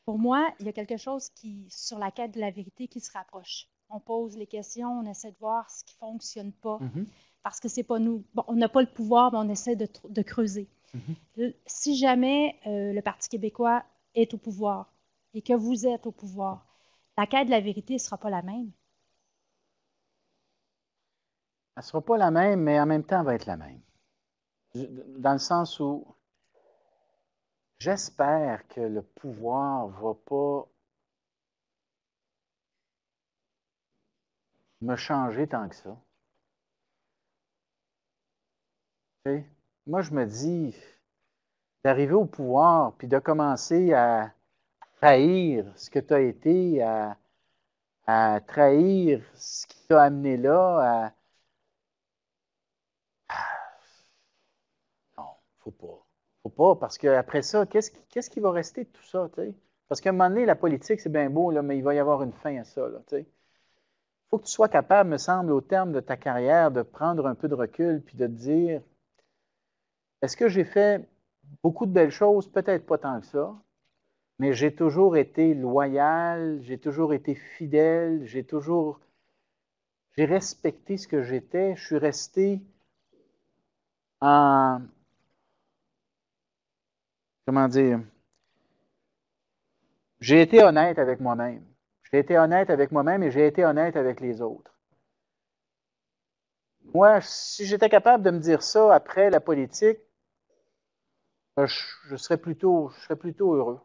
pour moi, il y a quelque chose sur la quête de la vérité qui se rapproche. On pose les questions, on essaie de voir ce qui ne fonctionne pas, parce que c'est pas nous. Bon, on n'a pas le pouvoir, mais on essaie de creuser. Si jamais le Parti québécois est au pouvoir et que vous êtes au pouvoir, la quête de la vérité ne sera pas la même. Elle ne sera pas la même, mais en même temps, elle va être la même. Dans le sens où j'espère que le pouvoir ne va pas me changer tant que ça. Tu sais, moi, je me dis, d'arriver au pouvoir, puis de commencer à trahir ce que tu as été, à trahir ce qui t'a amené là, non, faut pas, parce qu'après ça, qu'est-ce qui va rester de tout ça, tu sais? Parce qu'à un moment donné, la politique, c'est bien beau, là, mais il va y avoir une fin à ça, là, tu sais. Il faut que tu sois capable, me semble, au terme de ta carrière, de prendre un peu de recul, puis de te dire, est-ce que j'ai fait beaucoup de belles choses? Peut-être pas tant que ça, mais j'ai toujours été loyal, j'ai toujours été fidèle, j'ai respecté ce que j'étais, je suis resté comment dire, j'ai été honnête avec moi-même. J'ai été honnête avec moi-même et j'ai été honnête avec les autres. Moi, si j'étais capable de me dire ça après la politique, je serais plutôt heureux.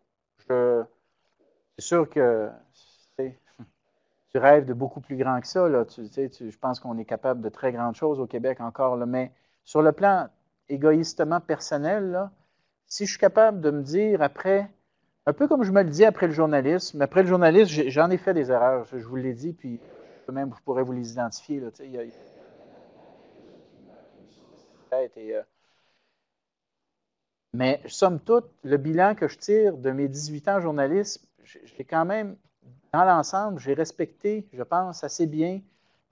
C'est sûr que tu rêves de beaucoup plus grand que ça. Là. Je pense qu'on est capable de très grandes choses au Québec encore. Là. Mais sur le plan égoïstement personnel, là, si je suis capable de me dire après, un peu comme je me le dis après le journalisme, j'en ai fait des erreurs, je vous l'ai dit, puis même vous pourrez vous les identifier. Là, peut-être. Mais somme toute, le bilan que je tire de mes 18 ans de journalisme, j'ai quand même, dans l'ensemble, j'ai respecté, je pense, assez bien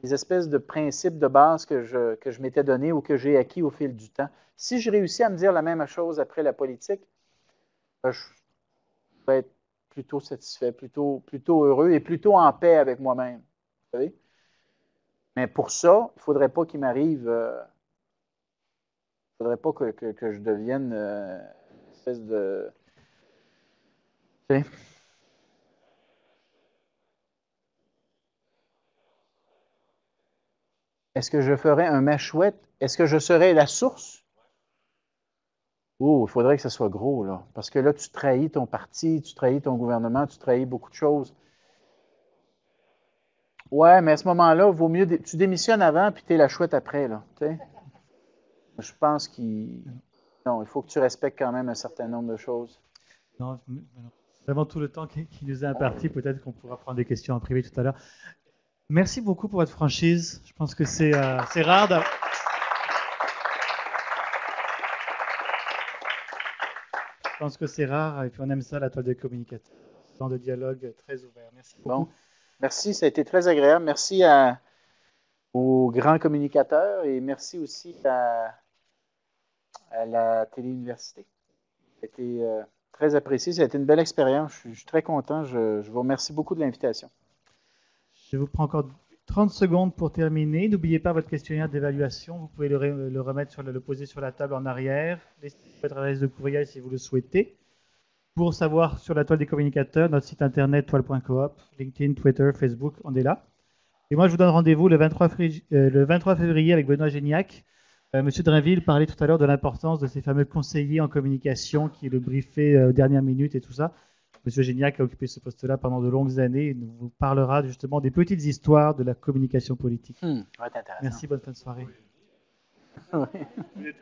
les espèces de principes de base que je m'étais donné ou que j'ai acquis au fil du temps. Si je réussis à me dire la même chose après la politique, je vais être plutôt satisfait, plutôt heureux et plutôt en paix avec moi-même. Vous savez? Mais pour ça, il ne faudrait pas qu'il m'arrive... il ne faudrait pas que je devienne une espèce de... Tu sais? Est-ce que je ferais un mâchouette? Est-ce que je serais la source? Oh, il faudrait que ce soit gros, là. Parce que là, tu trahis ton parti, tu trahis ton gouvernement, tu trahis beaucoup de choses. Ouais, mais à ce moment-là, vaut mieux... Tu démissionnes avant, puis tu es la chouette après, là. Tu sais? Je pense non, il faut que tu respectes quand même un certain nombre de choses. Non, vraiment tout le temps qui nous est imparti, peut-être qu'on pourra prendre des questions en privé tout à l'heure. Merci beaucoup pour votre franchise. Je pense que c'est rare d'avoir... Je pense que c'est rare, et puis on aime ça, la toile des communicateurs. Ce genre de dialogue très ouvert. Merci beaucoup. Bon, merci, ça a été très agréable. Merci aux grands communicateurs et merci aussi à la Télé-Université. Ça a été très apprécié. Ça a été une belle expérience. Je suis très content. Je vous remercie beaucoup de l'invitation. Je vous prends encore 30 secondes pour terminer. N'oubliez pas votre questionnaire d'évaluation. Vous pouvez le remettre, le poser sur la table en arrière. Laissez votre adresse de courriel si vous le souhaitez. Pour savoir sur la toile des communicateurs, notre site internet toile.coop, LinkedIn, Twitter, Facebook, on est là. Et moi, je vous donne rendez-vous le 23 février avec Benoît Gignac. Monsieur Drainville parlait tout à l'heure de l'importance de ces fameux conseillers en communication qui le briefaient dernière minute et tout ça. Monsieur Gignac a occupé ce poste-là pendant de longues années et nous vous parlera justement des petites histoires de la communication politique. Ça va être intéressant. Merci, bonne fin de soirée. Oui.